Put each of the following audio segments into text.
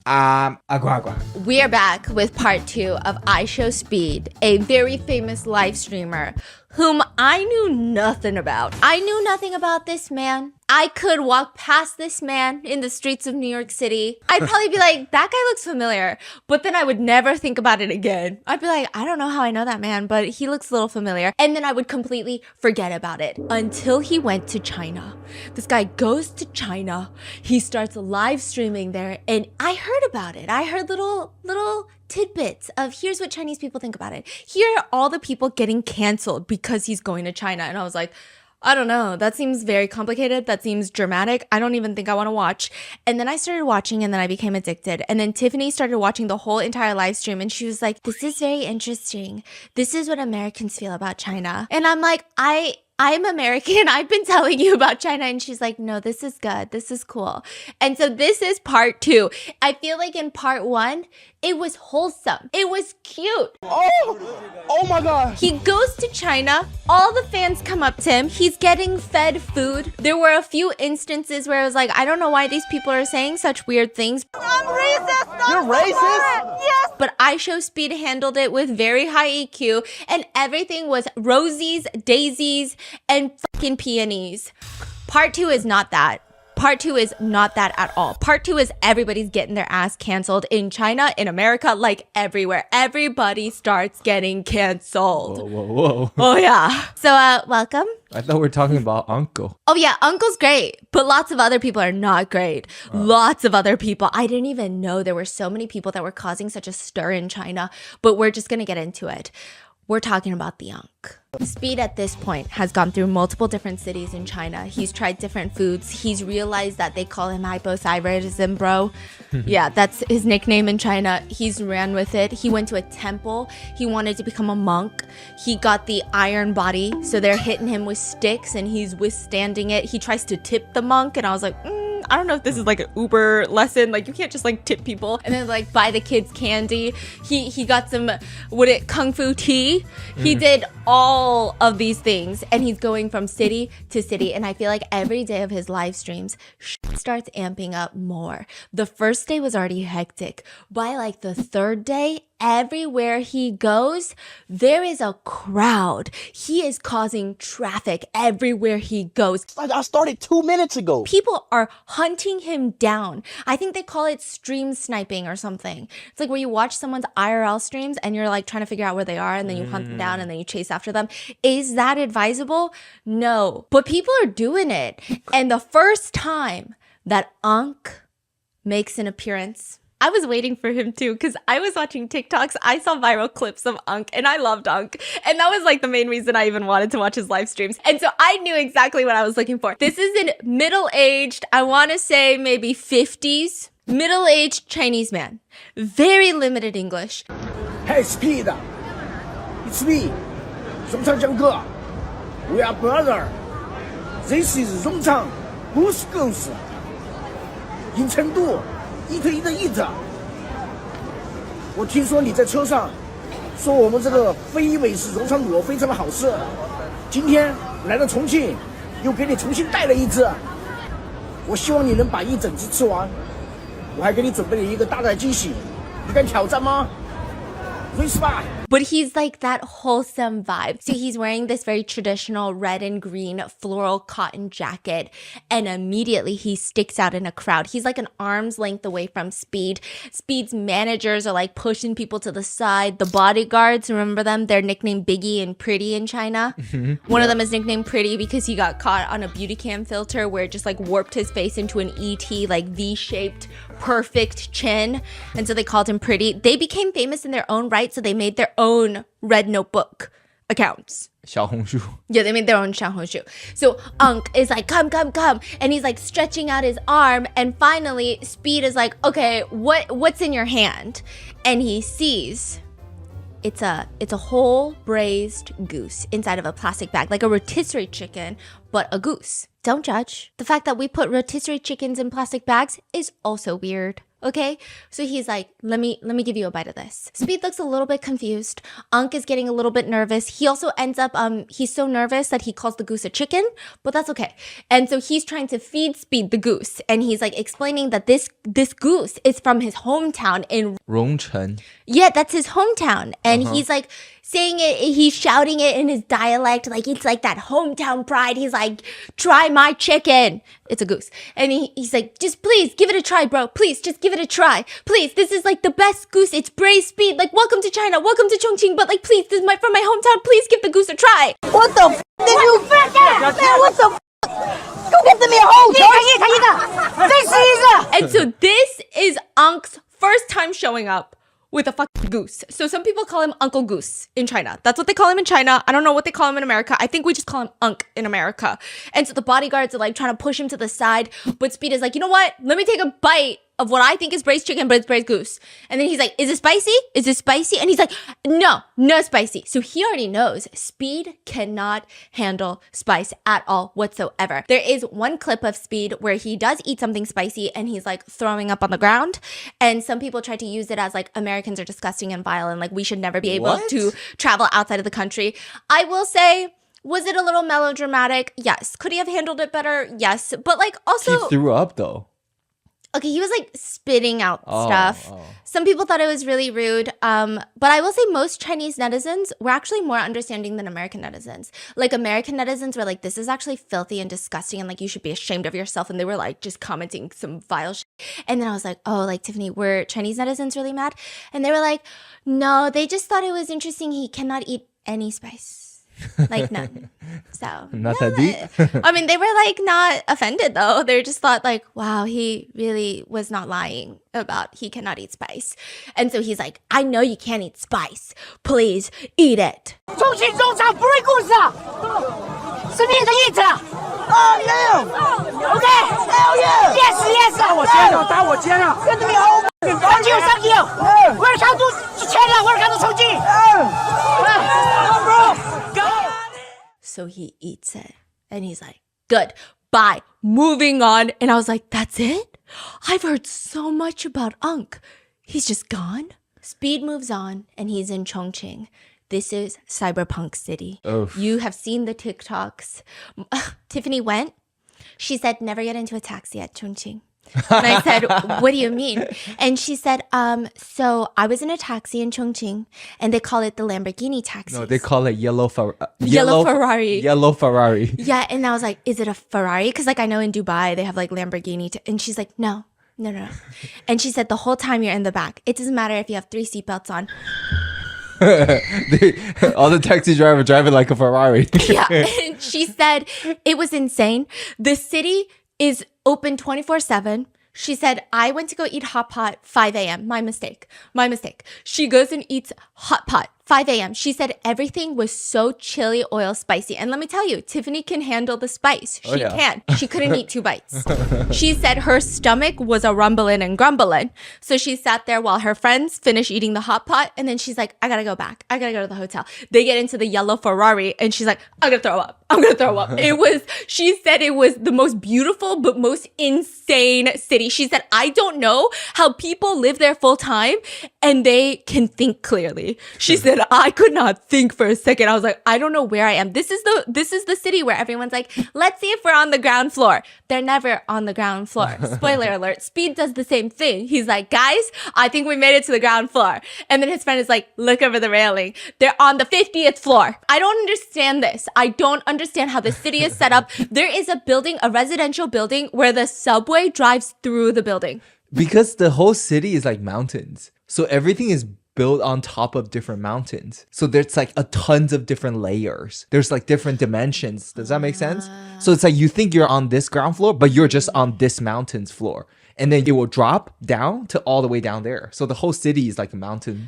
Agua. We are back with part 2 of I Show Speed, a very famous live streamer whom I knew nothing about. I knew nothing about this man. I could walk past this man in the streets of New York City. I'd probably be like, that guy looks familiar. But then I would never think about it again. I'd be like, I don't know how I know that man, but he looks a little familiar. And then I would completely forget about it until he went to China. This guy goes to China. He starts live streaming there. And I heard about it. I heard little tidbits of here's what Chinese people think about it. Here are all the people getting canceled because he's going to China. And I was like, I don't know. That seems very complicated. That seems dramatic. I don't even think I want to watch. And then I started watching and then I became addicted. And then Tiffany started watching the whole entire live stream and she was like, this is very interesting. This is what Americans feel about China. And I'm like, I'm American. I've been telling you about China. And she's like, no, this is good. This is cool. And so this is part 2. I feel like in part 1, it was wholesome. It was cute. Oh my God. He goes to China. All the fans come up to him. He's getting fed food. There were a few instances where I was like, I don't know why these people are saying such weird things. I'm racist. You're racist? Yes. But I Show Speed handled it with very high EQ and everything was rosies, daisies, and fucking peonies. Part 2 is not that. Part 2 is not that at all. Part 2 is everybody's getting their ass canceled in China, in America, like everywhere. Everybody starts getting canceled. Whoa. Oh, yeah. So, welcome. I thought we were talking about Uncle. Oh, yeah. Uncle's great. But lots of other people are not great. Lots of other people. I didn't even know there were so many people that were causing such a stir in China. But we're just going to get into it. We're talking about the Unc. Speed at this point has gone through multiple different cities in China. He's tried different foods. He's realized that they call him hypothyroidism, bro. Yeah, that's his nickname in China. He's ran with it. He went to a temple. He wanted to become a monk. He got the iron body. So they're hitting him with sticks and he's withstanding it. He tries to tip the monk and I was like, I don't know if this is like an Uber lesson. Like you can't just like tip people and then like buy the kids candy. He got some, kung fu tea. He did all of these things and he's going from city to city. And I feel like every day of his live streams starts amping up more. The first day was already hectic. By like the third day, everywhere he goes, there is a crowd. He is causing traffic everywhere he goes. I started 2 minutes ago. People are hunting him down. I think they call it stream sniping or something. It's like where you watch someone's IRL streams and you're like trying to figure out where they are and then you hunt them down and then you chase after them. Is that advisable? No. But people are doing it. And the first time that Unc makes an appearance, I was waiting for him too because I was watching TikToks. I saw viral clips of Unc and I loved Unc. And that was like the main reason I even wanted to watch his live streams. And so I knew exactly what I was looking for. This is a middle-aged, I want to say maybe 50s, middle-aged Chinese man. Very limited English. Hey, Speed, it's me, Zhongchang Jiangge. We are brother. This is Zhongchang, Goose Goose. In Chengdu, eat eat eat. 我听说你在车上说我们这个非美式rom肠卤非常的好吃，今天来到重庆，又给你重新带了一只。我希望你能把一整只吃完，我还给你准备了一个大大的惊喜，你敢挑战吗？ Respect. But he's like that wholesome vibe. So he's wearing this very traditional red and green floral cotton jacket. And immediately he sticks out in a crowd. He's like an arm's length away from Speed. Speed's managers are like pushing people to the side. The bodyguards, remember them? They're nicknamed Biggie and Pretty in China. One of them is nicknamed Pretty because he got caught on a beauty cam filter where it just like warped his face into an ET, like V-shaped, perfect chin. And so they called him Pretty. They became famous in their own right. So they made their own Red Notebook accounts. 小红书. Yeah, they made their own 小红书. So Unc is like, come. And he's like stretching out his arm. And finally, Speed is like, okay, what's in your hand? And he sees it's a whole braised goose inside of a plastic bag, like a rotisserie chicken, but a goose. Don't judge. The fact that we put rotisserie chickens in plastic bags is also weird. Okay, so he's like, let me give you a bite of this. Speed looks a little bit confused. Unk is getting a little bit nervous. He also ends up, he's so nervous that he calls the goose a chicken, but that's okay. And so he's trying to feed Speed the goose, and he's like explaining that this goose is from his hometown in Rongchen. yeah, that's his hometown. And he's like saying it, he's shouting it in his dialect, like it's like that hometown pride. He's like, try my chicken. It's a goose. And he's like, just please give it a try, bro. Please, just give it a try. Please, this is like the best goose. It's braised Speed. Like, welcome to China, welcome to Chongqing. But like, please, this is from my hometown. Please give the goose a try. What the f did you? Man, what the f? Go get me a hole, George. And so this is Unk's first time showing up with a fucking goose. So some people call him Uncle Goose in China. That's what they call him in China. I don't know what they call him in America. I think we just call him Unk in America. And so the bodyguards are like trying to push him to the side. But Speed is like, you know what? Let me take a bite of what I think is braised chicken, but it's braised goose. And then he's like, is it spicy? Is it spicy? And he's like, no spicy. So he already knows Speed cannot handle spice at all whatsoever. There is one clip of Speed where he does eat something spicy and he's like throwing up on the ground. And some people try to use it as like Americans are disgusting and vile and like we should never be able to travel outside of the country. I will say, was it a little melodramatic? Yes. Could he have handled it better? Yes. But like also... He threw up though. Okay, he was like spitting out stuff. Some people thought it was really rude. But I will say most Chinese netizens were actually more understanding than American netizens. Like American netizens were like, this is actually filthy and disgusting and like you should be ashamed of yourself. And they were like just commenting some vile shit. And then I was like, oh, like Tiffany, were Chinese netizens really mad? And they were like, no, they just thought it was interesting. He cannot eat any spice. Like none. So Not that deep. I mean, they were like not offended though. They just thought like, wow, he really was not lying about he cannot eat spice. And so he's like, I know you can't eat spice. Please eat it. 重庆中场不是故事啊，是你的意志啊。Oh yeah. Okay. Hell yeah. Yes, yes. 打我肩了，打我肩了。Get me home. Thank you, thank you. Welcome to China. Welcome to Chongqing. Come, bro. Go. So he eats it and he's like, good, bye, moving on. And I was like, that's it? I've heard so much about Unk. He's just gone. Speed moves on and he's in Chongqing. This is Cyberpunk City. Oof. You have seen the TikToks. Tiffany went. She said, never get into a taxi at Chongqing. And I said, what do you mean? And she said, so I was in a taxi in Chongqing and they call it the Lamborghini taxi. No, they call it yellow Ferrari. Yellow Ferrari. Yeah, and I was like, is it a Ferrari? Because like I know in Dubai they have like Lamborghini. And she's like, no. And she said the whole time you're in the back, it doesn't matter if you have 3 seatbelts on. All the taxi driver driving like a Ferrari. Yeah, and she said it was insane. The city is open 24/7. She said, I went to go eat hot pot 5 a.m. My mistake. She goes and eats hot pot 5 a.m. She said everything was so chili oil spicy. And let me tell you, Tiffany can handle the spice. She can. She couldn't eat 2 bites. She said her stomach was a rumbling and grumbling. So she sat there while her friends finished eating the hot pot. And then she's like, I gotta go back. I gotta go to the hotel. They get into the yellow Ferrari and she's like, I'm gonna throw up. She said it was the most beautiful but most insane city. She said, I don't know how people live there full time and they can think clearly. She said, I could not think for a second. I was like, I don't know where I am. This is the city where everyone's like, let's see if we're on the ground floor. They're never on the ground floor. Spoiler alert. Speed does the same thing. He's like, guys, I think we made it to the ground floor. And then his friend is like, look over the railing. They're on the 50th floor. I don't understand this. I don't understand how the city is set up. There is a residential building where the subway drives through the building. Because the whole city is like mountains. So everything is built on top of different mountains. So there's like a tons of different layers. There's like different dimensions. Does that make sense? So it's like you think you're on this ground floor, but you're just on this mountain's floor. And then it will drop down to all the way down there. So the whole city is like mountains.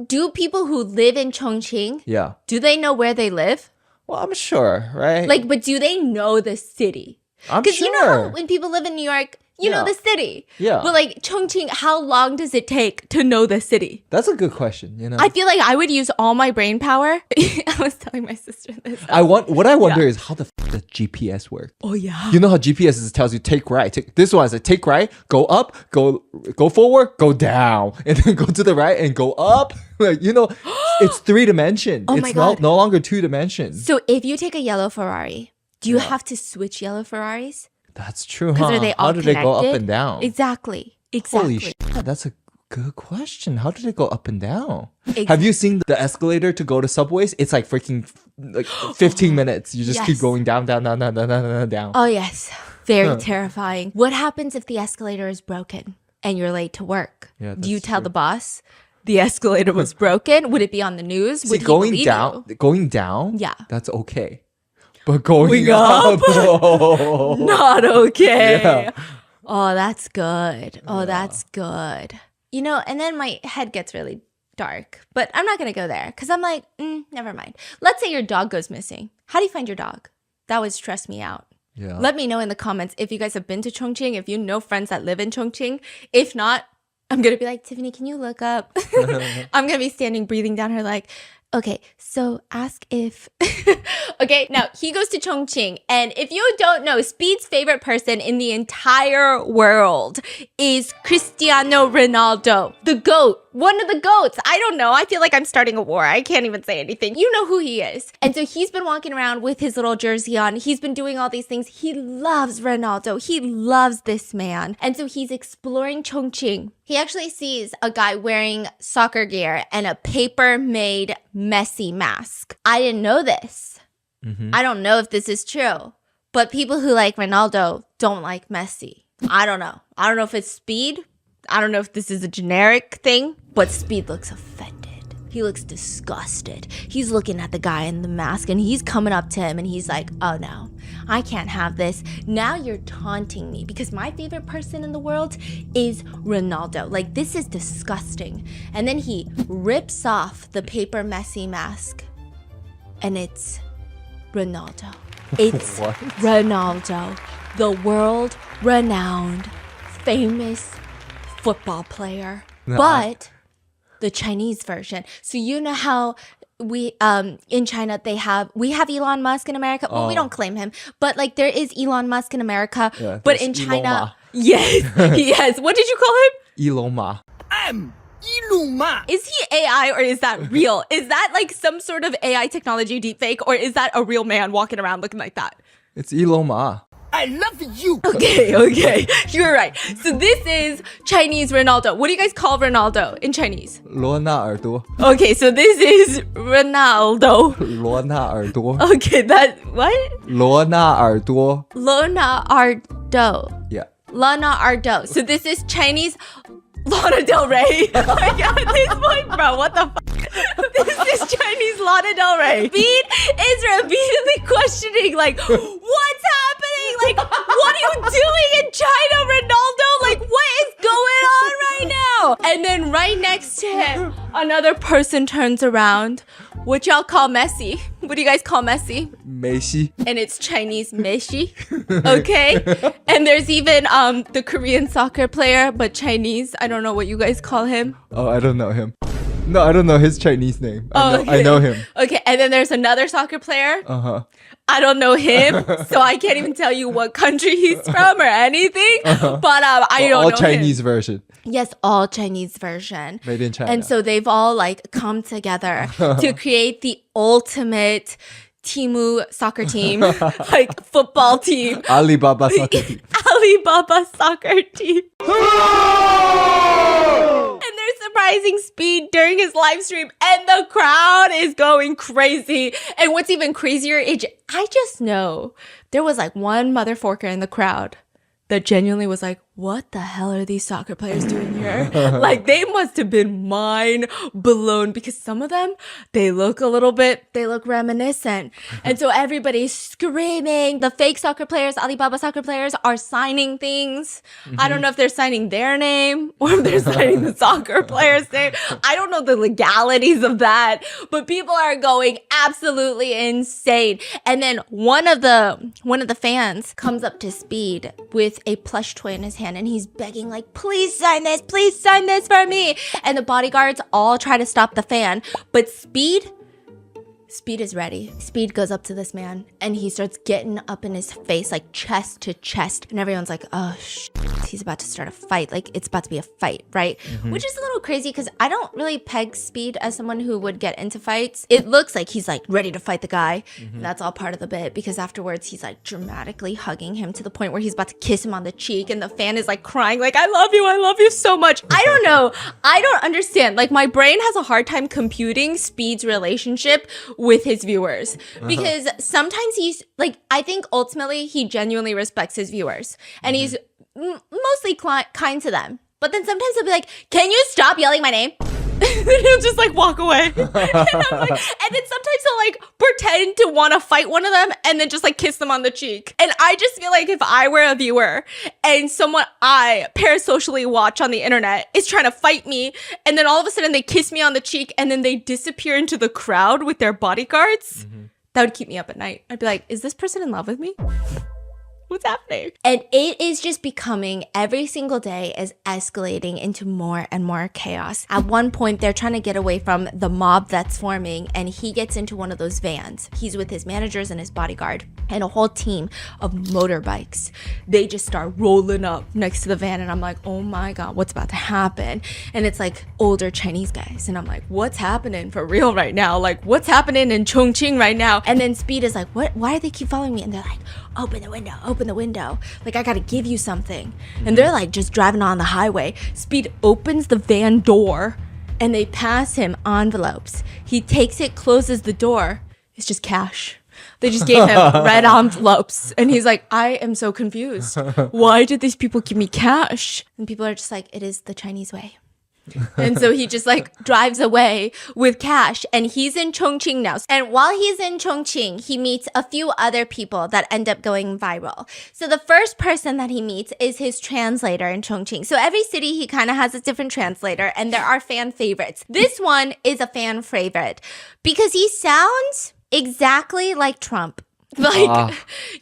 Do people who live in Chongqing, Yeah. do they know where they live? Well, I'm sure, right? Like, but do they know the city? I'm Because sure. you know how when people live in New York, You know Yeah. the city. Yeah. But like Chongqing, how long does it take to know the city? That's a good question, you know. I feel like I would use all my brain power. I was telling my sister this. What I wonder is how the does GPS work? Oh yeah. You know how GPS tells you take right. This one says take right, go up, go forward, go down, and then go to the right and go up. Like it's 3 dimensions. Oh it's my God. no longer 2 dimensions. So if you take a yellow Ferrari, do you have to switch yellow Ferraris? That's true, Because huh? are they all How do they go up connected? and down? Exactly. Holy shit, that's a good question. How do they go up and down? Ex- Have you seen the escalator to go to subways? It's like freaking like 15 minutes. You just keep Yes. going down, down, down, down, down, down, down, down. Oh yes. Very terrifying. What happens if the escalator is broken and you're late to work? Yeah, Do you that's tell true. the boss the escalator was broken? Would it be on the news? See, Would he going believe down, you? going down, Yeah. that's okay. But going up? up, oh. Not okay. Yeah. Oh, that's good. Oh, that's good. And then my head gets really dark. But I'm not going to go there because I'm like, never mind. Let's say your dog goes missing. How do you find your dog? That would stress me out. Yeah. Let me know in the comments if you guys have been to Chongqing, if you know friends that live in Chongqing. If not, I'm going to be like, Tiffany, can you look up? I'm going to be standing, breathing down her like, okay, so ask if... Okay, now he goes to Chongqing. And if you don't know, Speed's favorite person in the entire world is Cristiano Ronaldo, the GOAT. One of the GOATs. I don't know. I feel like I'm starting a war. I can't even say anything. You know who he is. And so he's been walking around with his little jersey on. He's been doing all these things. He loves Ronaldo. He loves this man. And so he's exploring Chongqing. He actually sees a guy wearing soccer gear and a paper-made Messi mask. I didn't know this. I don't know if this is true. But people who like Ronaldo don't like Messi. I don't know. I don't know if it's Speed. I don't know if this is a generic thing, but Speed looks offended. He looks disgusted. He's looking at the guy in the mask and he's coming up to him and he's like, oh no, I can't have this. Now you're taunting me because my favorite person in the world is Ronaldo. Like, this is disgusting. And then he rips off the paper Messi mask and it's Ronaldo. It's What? Ronaldo, the world-renowned, famous football player, but the Chinese version. So you know how we in China we have Elon Musk in America. Well, we don't claim him, but like there is Elon Musk in America. Yeah, but there's in Elon China, Ma. yes, yes. What did you call him? Elon Ma. I'm Iluma. Is he AI or is that real? Is that like some sort of AI technology deepfake, or is that a real man walking around looking like that? It's Elon Ma. I love you. Okay. You're right. So this is Chinese Ronaldo. What do you guys call Ronaldo in Chinese? 罗纳尔多. Okay, so this is Ronaldo. 罗纳尔多. Okay, that, what? 罗纳尔多. Leonardo. Yeah. Leonardo. So this is Chinese Lana Del Rey. Oh my god, this one, bro, what the fuck? This is Chinese Lana Del Rey. Speed is repeatedly questioning, like, what's happening? Like, what are you doing in China, Ronaldo? Like, what is going on right now? And then right next to him, another person turns around. What y'all call Messi? What do you guys call Messi? 梅西. And it's Chinese Messi. Okay. And there's even the Korean soccer player, but Chinese. I don't know what you guys call him. Oh, I don't know him. No, I don't know his Chinese name. I know him. Okay, and then there's another soccer player. Uh-huh. I don't know him, so I can't even tell you what country he's from or anything. But I don't All know Chinese him. version. Yes, all Chinese version. Made in China. And so they've all like come together to create the ultimate Timu soccer team, like football team. Alibaba soccer team. Alibaba soccer team. And they're surprising Speed during his live stream, and the crowd is going crazy. And what's even crazier is I just know there was like one motherfucker in the crowd that genuinely was like, what the hell are these soccer players doing here? Like, they must have been mind blown because some of them, they look reminiscent. And so everybody's screaming. The fake soccer players, Alibaba soccer players, are signing things. I don't know if they're signing their name or if they're signing the soccer player's name. I don't know the legalities of that, but people are going absolutely insane. And then one of the fans comes up to Speed with a plush toy in his hand. hand and he's begging like, please sign this for me. And the bodyguards all try to stop the fan, but Speed is ready. Speed goes up to this man and he starts getting up in his face, like chest to chest. And everyone's like, oh, he's about to start a fight. Like, it's about to be a fight, right? Which is a little crazy because I don't really peg Speed as someone who would get into fights. It looks like he's like ready to fight the guy. That's all part of the bit because afterwards he's like dramatically hugging him to the point where he's about to kiss him on the cheek. And the fan is like crying, like, I love you so much. I don't know. I don't understand. Like, my brain has a hard time computing Speed's relationship with his viewers because sometimes he's like, I think ultimately he genuinely respects his viewers and he's mostly kind to them, but then sometimes he'll be like, can you stop yelling my name? And he'll just like walk away. And then sometimes he'll like pretend to want to fight one of them and then just like kiss them on the cheek. And I just feel like if I were a viewer and someone I parasocially watch on the internet is trying to fight me and then all of a sudden they kiss me on the cheek and then they disappear into the crowd with their bodyguards, that would keep me up at night. I'd be like, is this person in love with me? What's happening? And it is just becoming, every single day is escalating into more and more chaos. At one point, they're trying to get away from the mob that's forming, and he gets into one of those vans. He's with his managers and his bodyguard and a whole team of motorbikes. They just start rolling up next to the van, and I'm like, oh my God, what's about to happen? And it's like older Chinese guys, and I'm like, what's happening for real right now? Like, what's happening in Chongqing right now? And then Speed is like, what? Why do they keep following me? And they're like, open the window. Like, I gotta give you something. And they're like just driving on the highway. Speed opens the van door and they pass him envelopes. He takes it, closes the door. It's just cash. They just gave him red envelopes. And he's like, I am so confused. Why did these people give me cash? And people are just like, it is the Chinese way. And so he just like drives away with cash and he's in Chongqing now. And while he's in Chongqing, he meets a few other people that end up going viral. So the first person that he meets is his translator in Chongqing. So every city he kind of has a different translator and there are fan favorites. This one is a fan favorite because he sounds exactly like Trump. Like,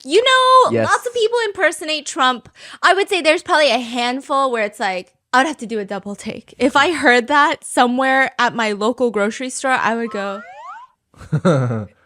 you know, yes. Lots of people impersonate Trump. I would say there's probably a handful where it's like, I'd have to do a double take. If I heard that somewhere at my local grocery store, I would go,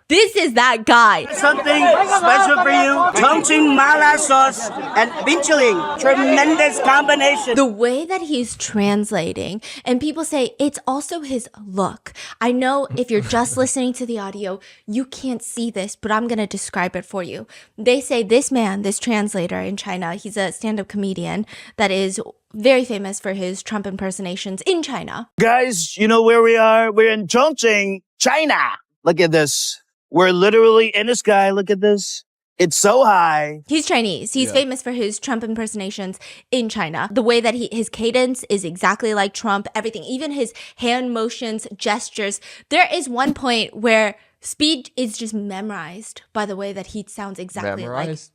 this is that guy. Something special for you. Chongqing mala sauce and binchuling. Tremendous combination. The way that he's translating, and people say it's also his look. I know if you're just listening to the audio, you can't see this, but I'm going to describe it for you. They say this man, this translator in China, he's a stand-up comedian that is very famous for his Trump impersonations in China. Guys, you know where we are? We're in Chongqing, China. Look at this. We're literally in the sky. Look at this. It's so high. He's Chinese. He's famous for his Trump impersonations in China. The way that his cadence is exactly like Trump, everything, even his hand motions, gestures. There is one point where Speed is just memorized by the way that he sounds exactly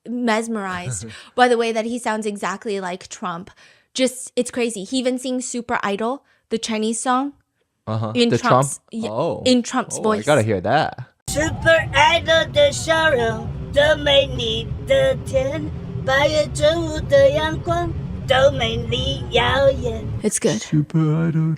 mesmerized by the way that he sounds exactly like Trump. Just, it's crazy. He even sings Super Idol, the Chinese song, in Trump's voice. I gotta hear that. Super Idol 的笑容多美丽的天，8月正午的阳光多美丽耀眼。 It's good. Super Idol.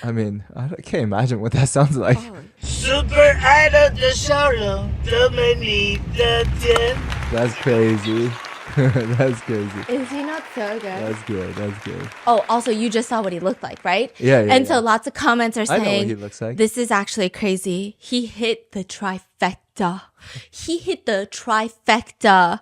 I mean, I can't imagine what that sounds like. Super Idol 的笑容多美丽的天。 That's crazy. That's crazy. Is he not so good? That's good. Oh, also, you just saw what he looked like, right? Yeah. And so lots of comments are I know what saying, he looks like. this is actually crazy. He hit the trifecta. He hit the trifecta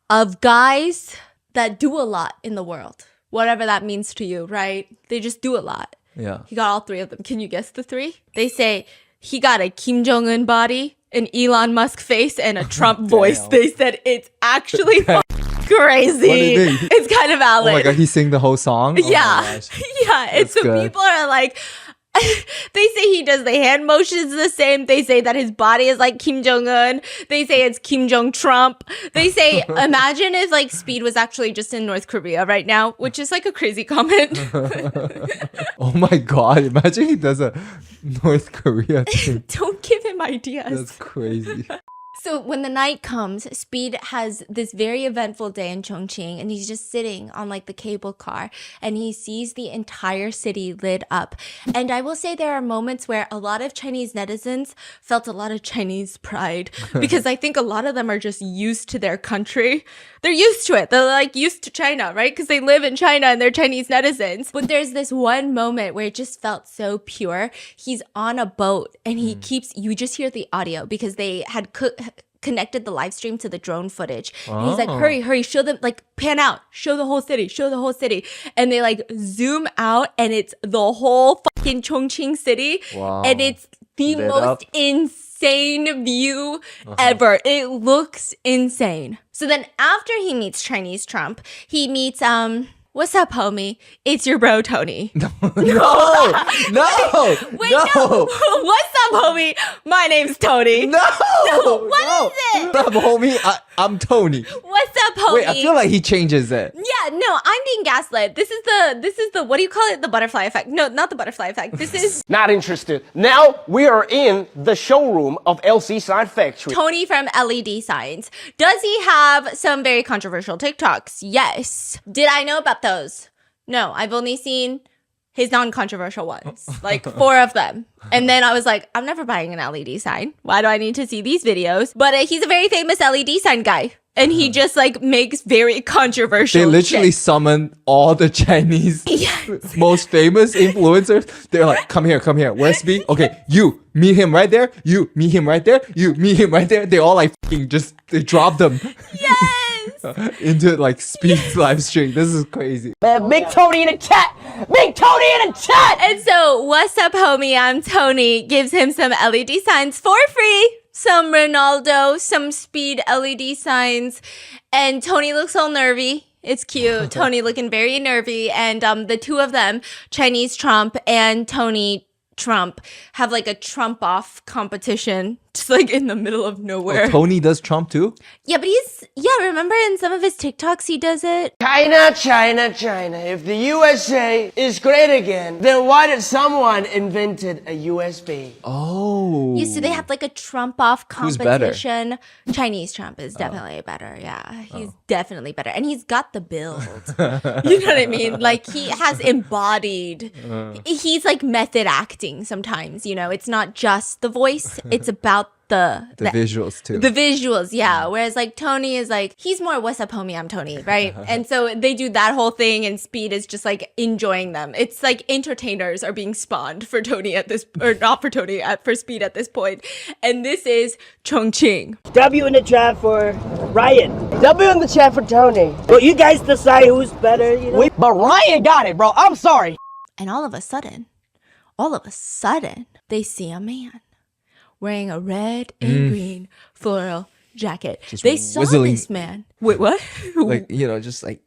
of guys that do a lot in the world. Whatever that means to you, right? They just do a lot. Yeah. He got all three of them. Can you guess the three? They say he got a Kim Jong-un body, an Elon Musk face, and a Trump voice. They said it's actually crazy. It's kind of valid. Oh my God, he sang the whole song? Yeah. Yeah. And That's so good. people are like, they say he does the hand motions the same. They say that his body is like Kim Jong-un. They say it's Kim Jong-Trump. They say, imagine if like Speed was actually just in North Korea right now, which is like a crazy comment. Oh my God, imagine he does a North Korea thing. Don't give him ideas. That's crazy. So when the night comes, Speed has this very eventful day in Chongqing, and he's just sitting on like the cable car, and he sees the entire city lit up. And I will say there are moments where a lot of Chinese netizens felt a lot of Chinese pride because I think a lot of them are just used to their country. They're used to it. They're like used to China, right? Because they live in China and they're Chinese netizens. But there's this one moment where it just felt so pure. He's on a boat and he keeps, you just hear the audio because they had connected the live stream to the drone footage. And he's like, hurry, show them, like pan out, show the whole city. And they like zoom out and it's the whole fucking Chongqing city. Wow. And it's the Lit most up. insane view ever. It looks insane. So then after he meets Chinese Trump, he meets, what's up, homie? It's your bro, Tony. No. Wait, no. What's up, homie? My name's Tony. No. What is it? What's up, homie? I'm Tony. What's up, homie? Wait, I feel like he changes it. Yeah, no, I'm being gaslit. This is the what do you call it? The butterfly effect. No, not the butterfly effect. This is Not interested. Now we are in the showroom of LC Sign Factory. Tony from LED Signs. Does he have some very controversial TikToks? Yes. Did I know about those? No, I've only seen his non-controversial ones, like 4 of them. And then I was like, I'm never buying an LED sign. Why do I need to see these videos? But he's a very famous LED sign guy. And he just like makes very controversial They literally shit. summon all the Chinese most famous influencers. They're like, come here. Where's Speed? Okay, you meet him right there. You meet him right there. You meet him right there. They all like fucking just, they drop them. Yes! into like Speed's live stream. This is crazy. Man, Big Tony in the chat. Big Tony in the chat. And so, what's up, homie? I'm Tony. Gives him some LED signs for free. Some Ronaldo, some Speed LED signs. And Tony looks all nervy. It's cute. Tony looking very nervy. And the two of them, Chinese Trump and Tony Trump, have like a Trump off competition just like in the middle of nowhere. Oh, Tony does Trump too? Yeah, but remember in some of his TikToks he does it? China. If the USA is great again, then why did someone invented a USB? Oh. Yeah, so they have like a Trump off Who's better? competition. Chinese Trump is definitely better. Yeah, he's definitely better. And he's got the build. You know what I mean? Like he has embodied. He's like method acting sometimes, you know. It's not just the voice. It's about the visuals too. The visuals, yeah. Whereas like Tony is like, he's more what's up, homie, I'm Tony, right? And so they do that whole thing and Speed is just like enjoying them. It's like entertainers are being spawned for Tony at this, or not for Tony, for Speed at this point. And this is Chongqing. W in the chat for Ryan. W in the chat for Tony. Well, you guys decide who's better, you know? But Ryan got it, bro. I'm sorry. And all of a sudden, they see a man wearing a red and green floral jacket. Just they saw whistling. this man. Wait, what? Like, you know, just like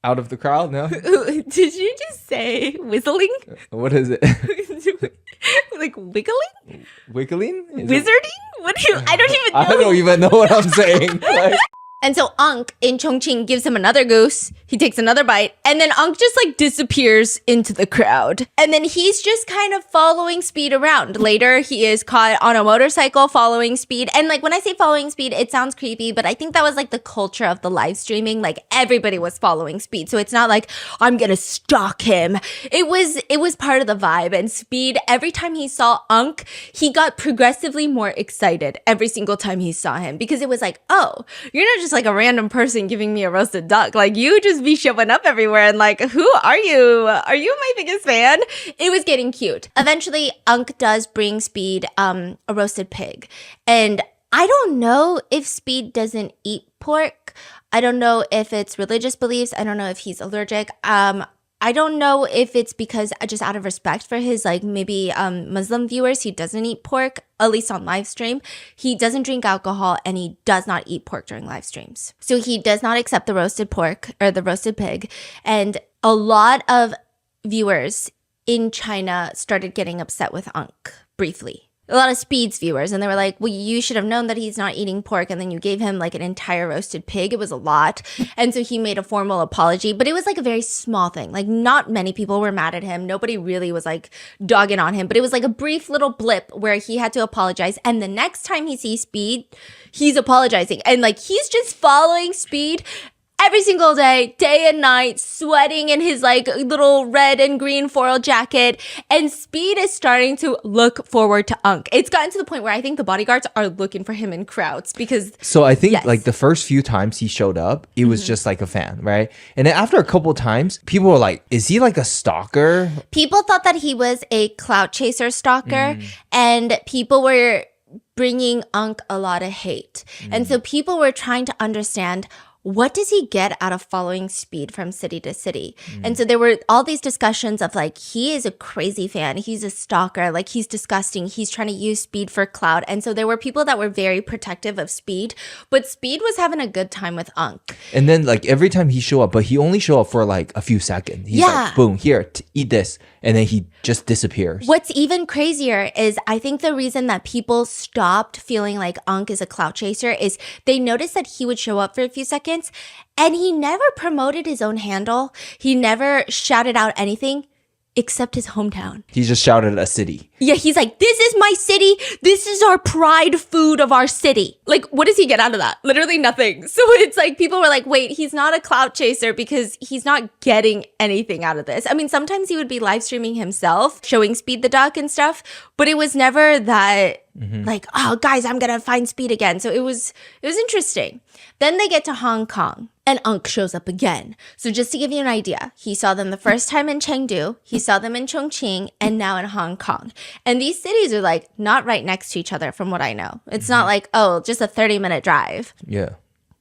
out of the crowd, no? Did you just say whistling? What is it? Like wiggling? Wiggling? Is it- Wizarding? What do you, I don't even know. I don't even know what I'm saying. Like, And so Unk in Chongqing gives him another goose. He takes another bite. And then Unk just like disappears into the crowd. And then he's just kind of following Speed around. Later, he is caught on a motorcycle following Speed. And like when I say following Speed, it sounds creepy, but I think that was like the culture of the live streaming. Like everybody was following Speed. So it's not like I'm going to stalk him. It was part of the vibe. And Speed, every time he saw Unk, he got progressively more excited every single time he saw him because it was like, oh, you're not just like a random person giving me a roasted duck. Like you just be showing up everywhere and like, who are you? Are you my biggest fan? It was getting cute. Eventually, Unk does bring Speed a roasted pig. And I don't know if Speed doesn't eat pork. I don't know if it's religious beliefs. I don't know if he's allergic. I don't know if it's because just out of respect for his like maybe Muslim viewers, he doesn't eat pork, at least on live stream. He doesn't drink alcohol and he does not eat pork during live streams. So he does not accept the roasted pork or the roasted pig. And a lot of viewers in China started getting upset with Unk briefly. a lot of Speed's viewers, and they were like, well, you should have known that he's not eating pork, and then you gave him like an entire roasted pig. It was a lot. And so he made a formal apology, but it was like a very small thing. Like not many people were mad at him. Nobody really was like dogging on him, but it was like a brief little blip where he had to apologize. And the next time he sees Speed, he's apologizing. And like he's just following Speed every single day, day and night, sweating in his like little red and green floral jacket. And Speed is starting to look forward to Unk. It's gotten to the point where I think the bodyguards are looking for him in crowds because. So I think yes. like the first few times he showed up, it was just like a fan, right? And then after a couple times, people were like, is he like a stalker? People thought that he was a clout chaser stalker, and people were bringing Unk a lot of hate. And so people were trying to understand, what does he get out of following Speed from city to city? And so there were all these discussions of like, he is a crazy fan. He's a stalker. Like he's disgusting. He's trying to use Speed for clout. And so there were people that were very protective of Speed, but Speed was having a good time with Unk. And then like every time he show up, but he only show up for like a few seconds. He's like, boom, here, eat this. And then he just disappears. What's even crazier is I think the reason that people stopped feeling like Unk is a clout chaser is they noticed that he would show up for a few seconds and he never promoted his own handle. He never shouted out anything except his hometown. He just shouted at a city. Yeah, he's like, this is my city. This is our pride food of our city. Like, what does he get out of that? Literally nothing. So it's like, people were like, wait, he's not a clout chaser because he's not getting anything out of this. I mean, sometimes he would be live streaming himself, showing Speed the duck and stuff, but it was never that like, oh, guys, I'm going to find Speed again. So it was interesting. Then they get to Hong Kong. And Unk shows up again. So just to give you an idea, he saw them the first time in Chengdu, he saw them in Chongqing, and now in Hong Kong. And these cities are like not right next to each other from what I know. It's not like, oh, just a 30-minute drive. Yeah.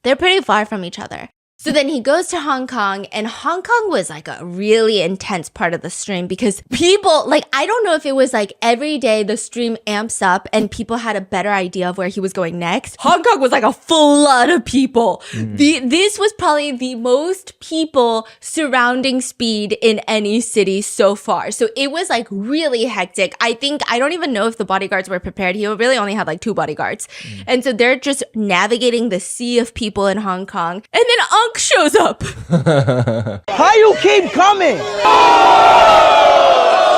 They're pretty far from each other. So then he goes to Hong Kong, and Hong Kong was like a really intense part of the stream because people, like, I don't know if it was like every day the stream amps up and people had a better idea of where he was going next. Hong Kong was like a flood of people. This was probably the most people surrounding Speed in any city so far. So it was like really hectic. I don't even know if the bodyguards were prepared. He really only had like 2 bodyguards. And so they're just navigating the sea of people in Hong Kong. And then Unk shows up. How you keep coming?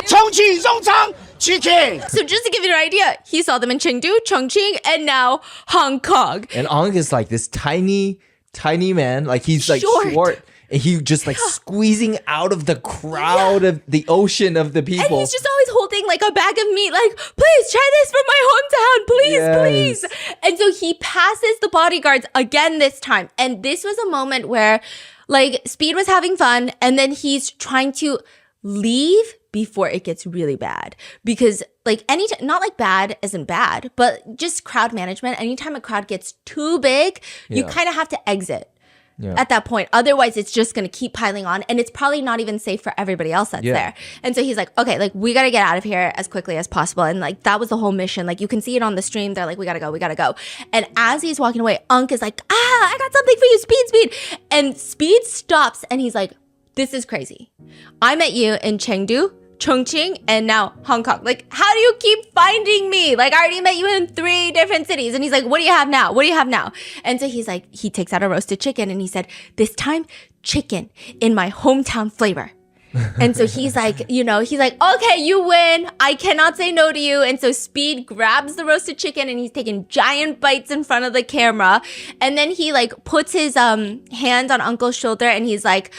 Chongqing Zhongchang chicken. So just to give you an idea, he saw them in Chengdu, Chongqing, and now Hong Kong. And Ong is like this tiny man. Like he's like short. And he just like squeezing out of the crowd of the ocean of the people. And he's just always holding like a bag of meat, like, please try this from my hometown, please. And so he passes the bodyguards again this time. And this was a moment where like Speed was having fun and then he's trying to leave before it gets really bad. Because like not like bad isn't bad, but just crowd management. Anytime a crowd gets too big, you kind of have to exit. At that point. Otherwise, it's just going to keep piling on. And it's probably not even safe for everybody else that's there. And so he's like, okay, like we got to get out of here as quickly as possible. And like that was the whole mission. Like you can see it on the stream. They're like, we got to go. And as he's walking away, Unk is like, I got something for you, Speed. And Speed stops and he's like, this is crazy. I met you in Chengdu, Chongqing, and now Hong Kong. Like, how do you keep finding me? Like, I already met you in 3 different cities. And he's like, what do you have now? And so he's like, he takes out a roasted chicken and he said, this time, chicken in my hometown flavor. And so he's like, okay, you win. I cannot say no to you. And so Speed grabs the roasted chicken and he's taking giant bites in front of the camera. And then he like puts his hand on Uncle's shoulder and he's like,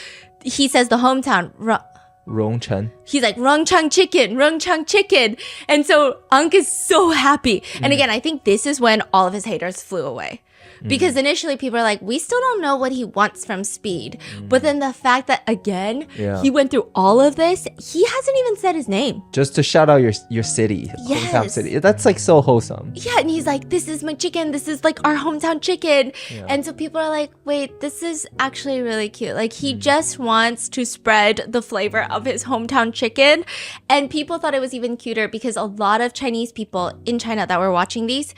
he says the hometown, Rongchen. He's like, Rongchang chicken. And so Unk is so happy. And again, I think this is when all of his haters flew away. Because initially people are like, we still don't know what he wants from Speed. But then the fact that, again, he went through all of this, he hasn't even said his name. Just to shout out your city, hometown city. That's like so wholesome. Yeah, and he's like, this is my chicken. This is like our hometown chicken. And so people are like, wait, this is actually really cute. Like he just wants to spread the flavor of his hometown chicken. And people thought it was even cuter because a lot of Chinese people in China that were watching these,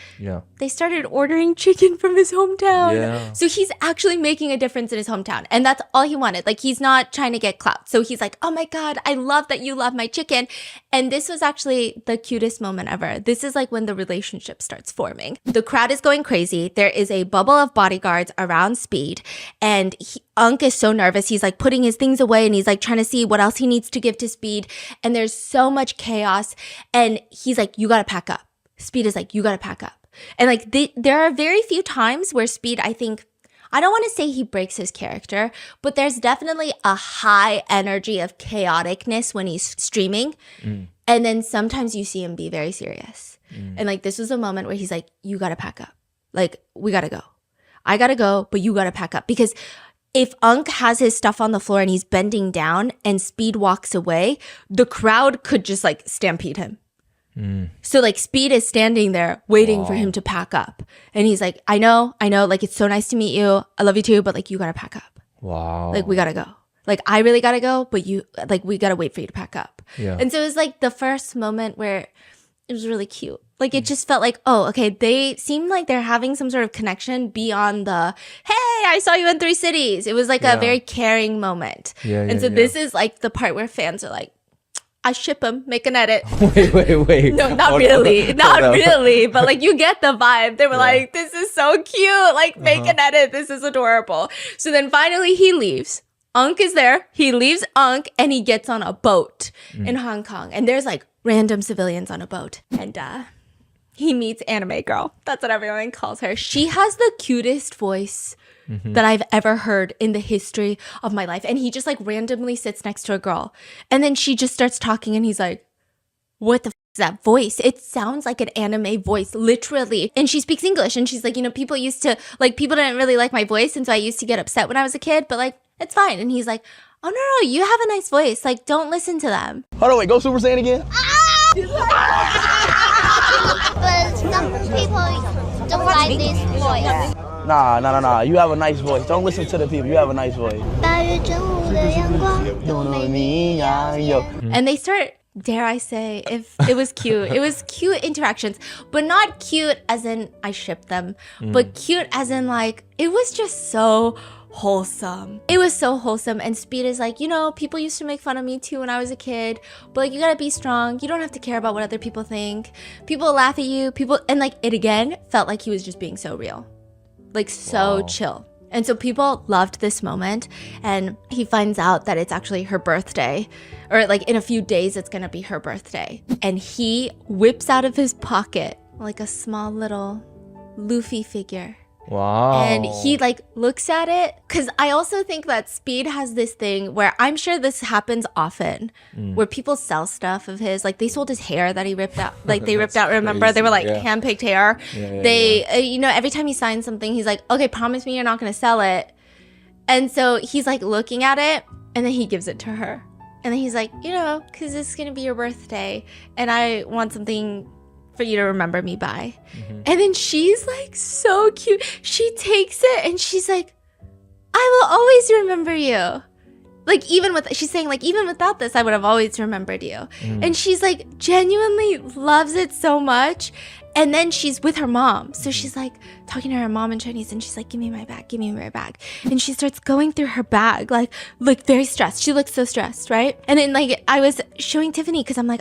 they started ordering chicken from his hometown. Yeah. So he's actually making a difference in his hometown. And that's all he wanted. Like, he's not trying to get clout. So he's like, oh my God, I love that you love my chicken. And this was actually the cutest moment ever. This is like when the relationship starts forming. The crowd is going crazy. There is a bubble of bodyguards around Speed. And Unk is so nervous. He's like putting his things away and he's like trying to see what else he needs to give to Speed. And there's so much chaos. And he's like, you got to pack up. Speed is like, you got to pack up. And like, there are very few times where Speed, I think, I don't want to say he breaks his character, but there's definitely a high energy of chaoticness when he's streaming. And then sometimes you see him be very serious. And like, this was a moment where he's like, you got to pack up. Like, we got to go. I got to go, but you got to pack up. Because if Unk has his stuff on the floor and he's bending down and Speed walks away, the crowd could just like stampede him. So like Speed is standing there waiting for him to pack up. And he's like, I know, like it's so nice to meet you. I love you too, but like you gotta pack up. Wow. Like we gotta go. Like I really gotta go, but you like we gotta wait for you to pack up. Yeah. And so it was like the first moment where it was really cute. Like it just felt like, oh, okay, they seem like they're having some sort of connection beyond the, hey, I saw you in 3 cities. It was like a very caring moment. And so this is like the part where fans are like, I ship him, make an edit. Wait. No, not really. Not really. But like you get the vibe. They were like, this is so cute. Like make an edit. This is adorable. So then finally he leaves. Unk is there. He leaves Unk and he gets on a boat in Hong Kong. And there's like random civilians on a boat. And he meets Anime Girl. That's what everyone calls her. She has the cutest voice that I've ever heard in the history of my life. And he just like randomly sits next to a girl. And then she just starts talking and he's like, what the is that voice? It sounds like an anime voice, literally. And she speaks English and she's like, you know, people didn't really like my voice. And so I used to get upset when I was a kid, but like, it's fine. And he's like, oh no, you have a nice voice. Like, don't listen to them. Hold on, wait, go Super Saiyan again? But some people don't like this voice. Nah. You have a nice voice. Don't listen to the people. You have a nice voice. And they start, dare I say, if it was cute. It was cute interactions, but not cute as in I ship them, but cute as in like, it was just so wholesome. It was so wholesome. And Speed is like, you know, people used to make fun of me too when I was a kid, but like you gotta be strong. You don't have to care about what other people think. People laugh at you. And like it again felt like he was just being so real. Like so chill. And so people loved this moment. And he finds out that it's actually her birthday, or like in a few days it's gonna be her birthday. And he whips out of his pocket like a small little Luffy figure. Wow. And he like looks at it, because I also think that Speed has this thing where I'm sure this happens often, where people sell stuff of his. Like they sold his hair that he ripped out. Like they ripped out. Remember, they were like hand-picked hair. You know, every time he signs something, he's like, okay, promise me you're not gonna sell it. And so he's like looking at it, and then he gives it to her, and then he's like, you know, because it's gonna be your birthday, and I want something for you to remember me by. And then she's like so cute. She takes it and she's like, I will always remember you. Like she's saying like, even without this, I would have always remembered you. And she's like genuinely loves it so much. And then she's with her mom. So she's like talking to her mom in Chinese and she's like, give me my bag, give me my bag. And she starts going through her bag, like very stressed. She looks so stressed, right? And then like I was showing Tiffany because I'm like,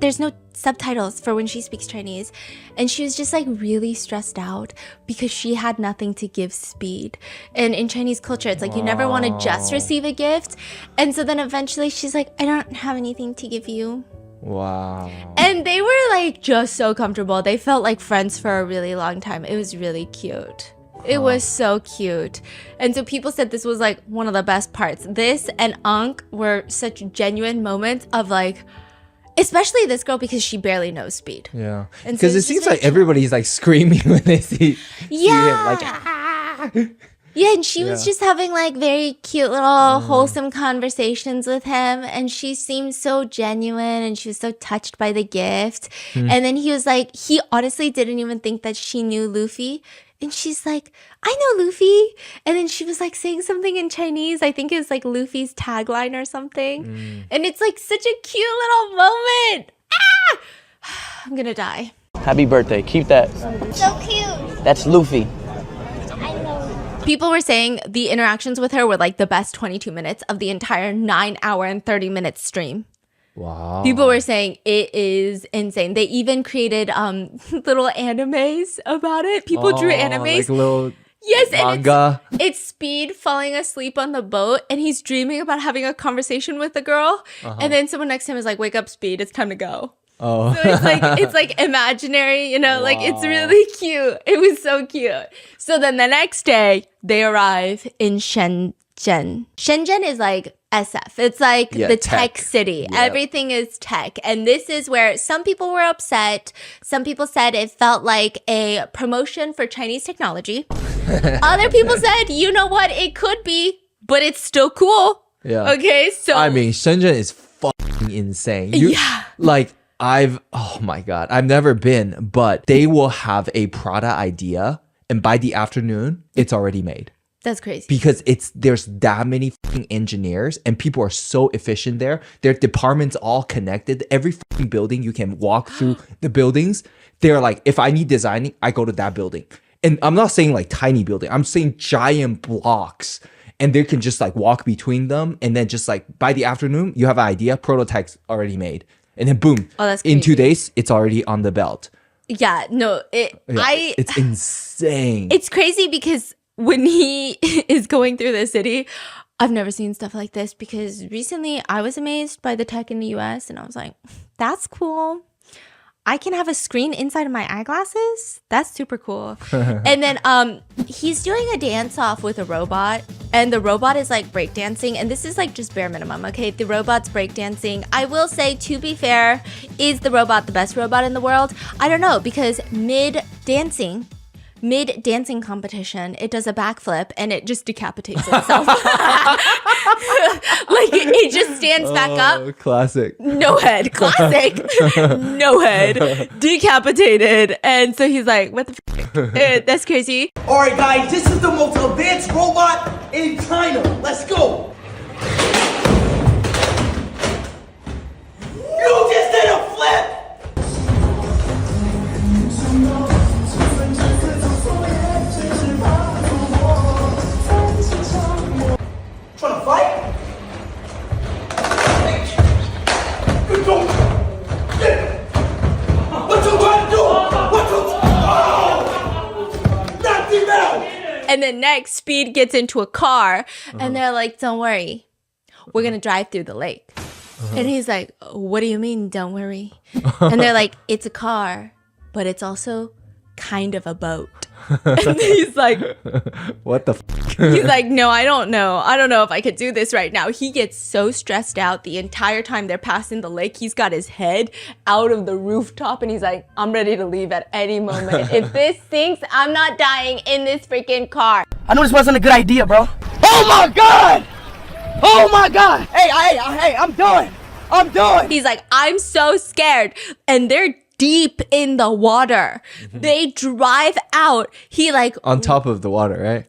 there's no subtitles for when she speaks Chinese. And she was just like really stressed out because she had nothing to give Speed. And in Chinese culture, it's like you never want to just receive a gift. And so then eventually she's like, I don't have anything to give you. Wow. And they were like just so comfortable. They felt like friends for a really long time. It was really cute. It was so cute. And so people said this was like one of the best parts. This and Unk were such genuine moments of like, especially this girl because she barely knows Speed. Yeah. And Because so it seems like everybody's like screaming when they see him. Like, Yeah, and she was just having like very cute little wholesome conversations with him, and she seemed so genuine and she was so touched by the gift. And then he was like, he honestly didn't even think that she knew Luffy. And she's like, I know Luffy. And then she was like saying something in Chinese. I think it was like Luffy's tagline or something. And it's like such a cute little moment. I'm gonna die. Happy birthday. Keep that. So cute. That's Luffy. People were saying the interactions with her were like the best 22 minutes of the entire 9-hour and 30-minute stream. Wow. People were saying it is insane. They even created little animes about it. People drew animes. Like little yes, manga. and it's Speed falling asleep on the boat, and he's dreaming about having a conversation with the girl, and then someone next to him is like, "Wake up, Speed! It's time to go." Oh. So it's like imaginary, you know, like it's really cute. It was so cute. So then the next day they arrive in Shenzhen. Shenzhen is like SF. It's like the tech city. Yeah. Everything is tech. And this is where some people were upset. Some people said it felt like a promotion for Chinese technology. Other people said, you know what? It could be, but it's still cool. Yeah. Okay. So I mean, Shenzhen is fucking insane. Yeah. Like, oh my God, I've never been, but they will have a product idea, and by the afternoon, it's already made. that's crazy. Because there's that many fucking engineers, and people are so efficient there. Their departments all connected. Every fucking building, you can walk through the buildings. They're like, if I need designing, I go to that building. And I'm not saying like tiny building. I'm saying giant blocks. And they can just like walk between them. And then just like by the afternoon, you have an idea, prototypes already made. And then boom, that's in 2 crazy. days, it's already on the belt. Yeah, no, It's insane. It's crazy because when he is going through the city, I've never seen stuff like this because recently I was amazed by the tech in the US and I was like, that's cool. I can have a screen inside of my eyeglasses. That's super cool. And then he's doing a dance off with a robot, and the robot is like breakdancing, and this is like just bare minimum, okay? The robot's breakdancing. I will say, to be fair, is the robot the best robot in the world? I don't know, because mid-dancing competition, it does a backflip and it just decapitates itself. Like it just stands back up. Classic. No head. Classic. No head. Decapitated. And so he's like, what the f? That's crazy. All right, guys, this is the most advanced robot in China. Let's go. You just did a flip. Trying to fight? What you trying to do? Knock him out! And then next, Speed gets into a car and they're like, don't worry. We're going to drive through the lake. And he's like, what do you mean, don't worry? And they're like, it's a car, but it's also kind of a boat. And he's like, What the he's like, no, I don't know. I don't know if I could do this right now. He gets so stressed out the entire time they're passing the lake. He's got his head out of the rooftop and he's like, I'm ready to leave at any moment. If this sinks, I'm not dying in this freaking car. I knew this wasn't a good idea, bro. Oh my god! Oh my god! Hey, I'm done! He's like, I'm so scared. And they're deep in the water. They drive out. He like, on top of the water, right?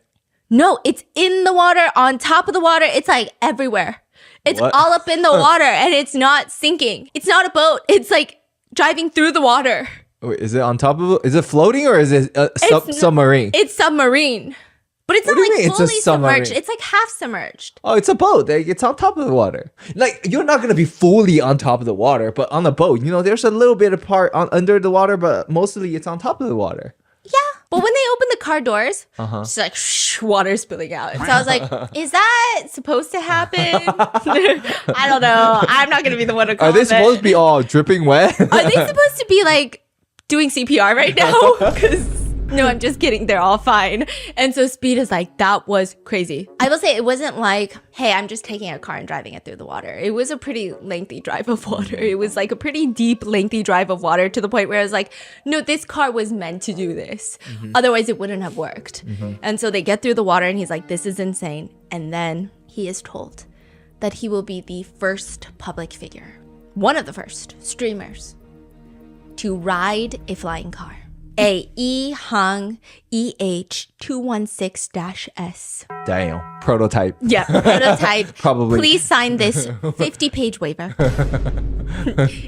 no, it's in the water, on top of the water. It's like everywhere. It's What? all up in the water and it's not sinking. It's not a boat. It's like driving through the water. Wait, is it on top of it? Is it floating or is it a It's submarine? It's submarine. But it's What not do you like mean it's a fully submarine? submerged. It's like half submerged. Oh, it's a boat. Like, it's on top of the water. Like, you're not going to be fully on top of the water, but on a boat, you know, there's a little bit of part under the water, but mostly it's on top of the water. Yeah. But when they open the car doors, it's like water spilling out. And so I was like, is that supposed to happen? I don't know. I'm not going to be the one to Are comment. they supposed to be all dripping wet? Are they supposed to be like doing CPR right now? Because no, I'm just kidding. They're all fine. And so Speed is like, that was crazy. I will say it wasn't like, hey, I'm just taking a car and driving it through the water. It was a pretty lengthy drive of water. It was like a pretty deep, lengthy drive of water to the point where I was like, no, this car was meant to do this. Otherwise, it wouldn't have worked. And so they get through the water and he's like, this is insane. And then he is told that he will be the first public figure, one of the first streamers to ride a flying car. A E-Hung EH216-S. Damn. Prototype. Yeah, prototype. Probably. Please sign this 50-page waiver.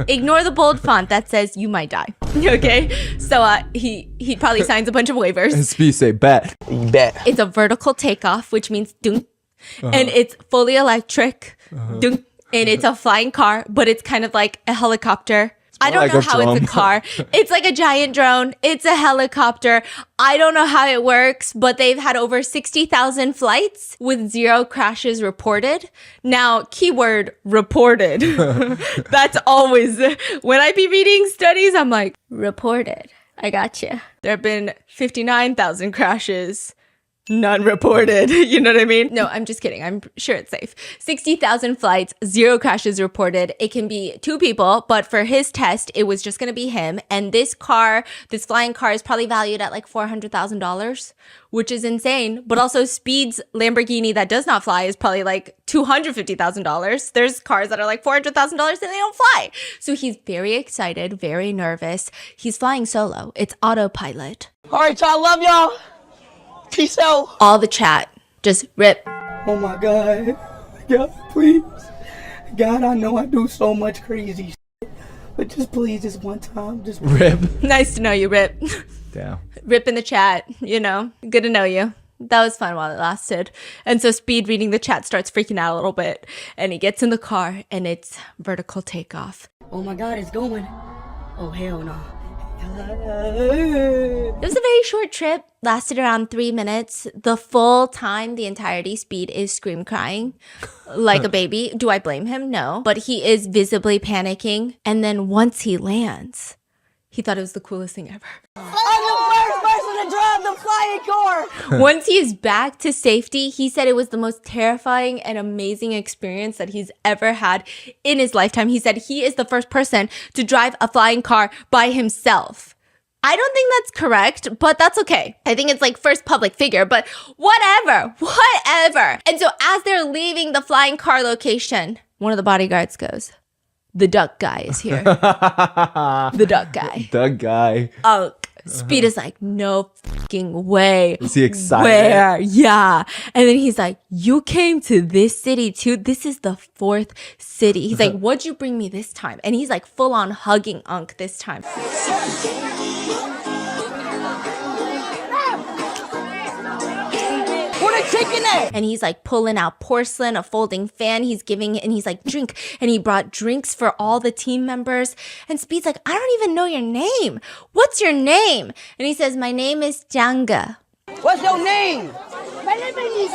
Ignore the bold font that says you might die. Okay, so he probably signs a bunch of waivers. And Speed say, bet. You bet. It's a vertical takeoff, which means dunk, and it's fully electric, dunk, and it's a flying car, but it's kind of like a helicopter. I don't like know a how drone. it's a car. It's like a giant drone. It's a helicopter. I don't know how it works, but they've had over 60,000 flights with 0 crashes reported. Now, keyword reported. That's always, when I be reading studies, I'm like, reported. I gotcha. There have been 59,000 crashes. None reported. You know what I mean? No, I'm just kidding. I'm sure it's safe. 60,000 flights, 0 crashes reported. It can be 2 people, but for his test, it was just going to be him. And this flying car is probably valued at like $400,000, which is insane. But also Speed's Lamborghini that does not fly is probably like $250,000. There's cars that are like $400,000 and they don't fly. So he's very excited, very nervous. He's flying solo. It's autopilot. All right, y'all. Love y'all. Peace out. All the chat, just rip. Oh my God. God, please. God, I know I do so much crazy shit, but just please, just one time, just Rip. Nice to know you, Rip. Damn. Rip in the chat, you know, good to know you. That was fun while it lasted. And so Speed reading the chat starts freaking out a little bit, and he gets in the car and it's vertical takeoff. oh my God, it's going. Oh, hell no. It was a very short trip, lasted around 3 minutes. The full time, the entirety, Speed is scream crying like a baby. Do I blame him? No. But he is visibly panicking. And then once he lands, he thought it was the coolest thing ever. I'm the first person to drive the flying car. Once he's back to safety, he said it was the most terrifying and amazing experience that he's ever had in his lifetime. He said he is the first person to drive a flying car by himself. I don't think that's correct, but that's okay. I think it's like first public figure, but whatever. And so as they're leaving the flying car location, one of the bodyguards goes, "The duck guy is here." The duck guy. The guy. Oh, Speed is like, no fucking way. Is he excited? Where? Yeah. And then he's like, you came to this city too? This is the 4th city. He's like, what'd you bring me this time? And he's like full on hugging Unc this time. Where the chicken at? And he's like pulling out porcelain, a folding fan. He's giving it, and he's like, drink. And he brought drinks for all the team members. And Speed's like, I don't even know your name. What's your name? And he says, my name is Janga. What's your name? My name is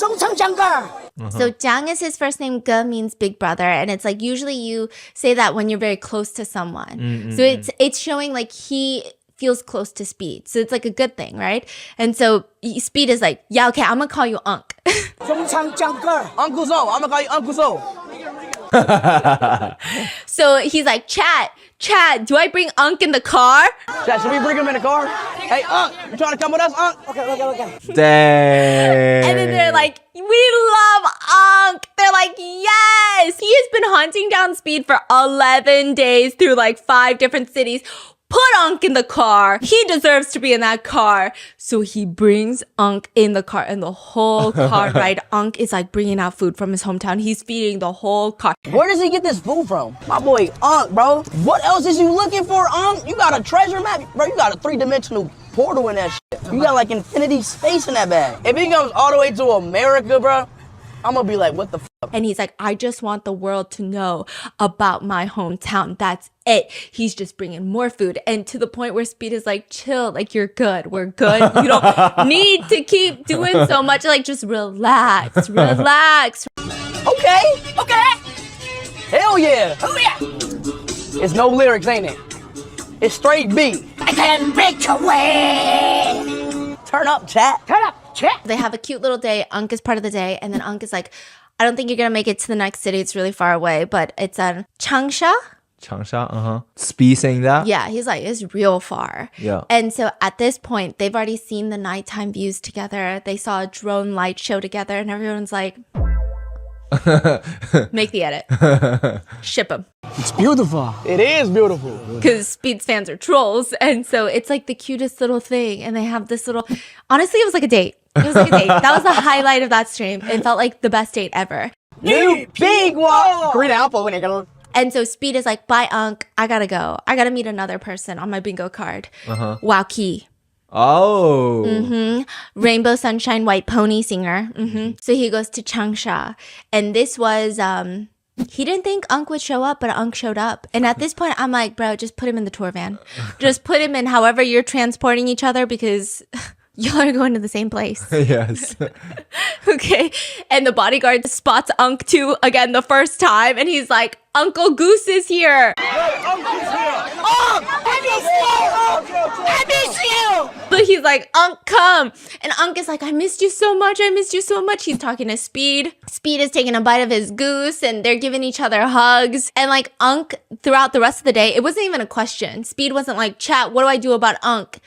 Zongchang Jianga. So Jiang is his first name. Ge means big brother. And it's like usually you say that when you're very close to someone. So it's showing like he feels close to Speed. So it's like a good thing, right? And so Speed is like, yeah, okay, I'm gonna call you Unc. Zongchang Jianga. Uncle Zo. I'm gonna call you Uncle Zo. So he's like, Chad, do I bring Unc in the car? Chat, should we bring him in the car? Hey, Unc, you trying to come with us, Unc? Okay. Dang. And then they're like, we love Unc. They're like, yes. He has been hunting down Speed for 11 days through like 5 different cities. Put Unc in the car. He deserves to be in that car. So he brings Unc in the car, and the whole car ride, Unc is like bringing out food from his hometown. He's feeding the whole car. Where does he get this food from? My boy, Unc, bro. What else is you looking for, Unc? You got a treasure map? Bro, you got a 3-dimensional portal in that shit. You got like infinity space in that bag. If he comes all the way to America, bro, I'm gonna be like, what the fuck? And he's like, I just want the world to know about my hometown. That's it. He's just bringing more food. And to the point where Speed is like, chill, like you're good. We're good. You don't need to keep doing so much. Like just relax. Okay. Hell yeah. Oh yeah. It's no lyrics, ain't it? It's straight beat. I can break away. Turn up, chat. Turn up, chat. They have a cute little day. Unc is part of the day. And then Unc is like, I don't think you're going to make it to the next city. It's really far away. But it's on Changsha. Changsha, Speed saying that? Yeah, he's like, it's real far. Yeah. And so at this point, they've already seen the nighttime views together. They saw a drone light show together. And everyone's like, make the edit. Ship him. It's beautiful. It is beautiful. Because Speed's fans are trolls. And so it's like the cutest little thing. And they have this little... Honestly, it was like a date. It was like a date. That was the highlight of that stream. It felt like the best date ever. You big one. Green apple when it goes. And so Speed is like, bye, Unc. I gotta go. I gotta meet another person on my bingo card. Wow, Key. Oh. Rainbow Sunshine White Pony singer. So he goes to Changsha. And this was, he didn't think Unc would show up, but Unc showed up. And at this point, I'm like, bro, just put him in the tour van. Just put him in however you're transporting each other because y'all are going to the same place. Yes. Okay. And the bodyguard spots Unc too again the first time. And he's like, Uncle Goose is here. I miss you! But he's like, Unc, come. And Unc is like, I missed you so much. I missed you so much. He's talking to Speed. Speed is taking a bite of his goose and they're giving each other hugs. And like Unc, throughout the rest of the day, it wasn't even a question. Speed wasn't like, chat, what do I do about Unc?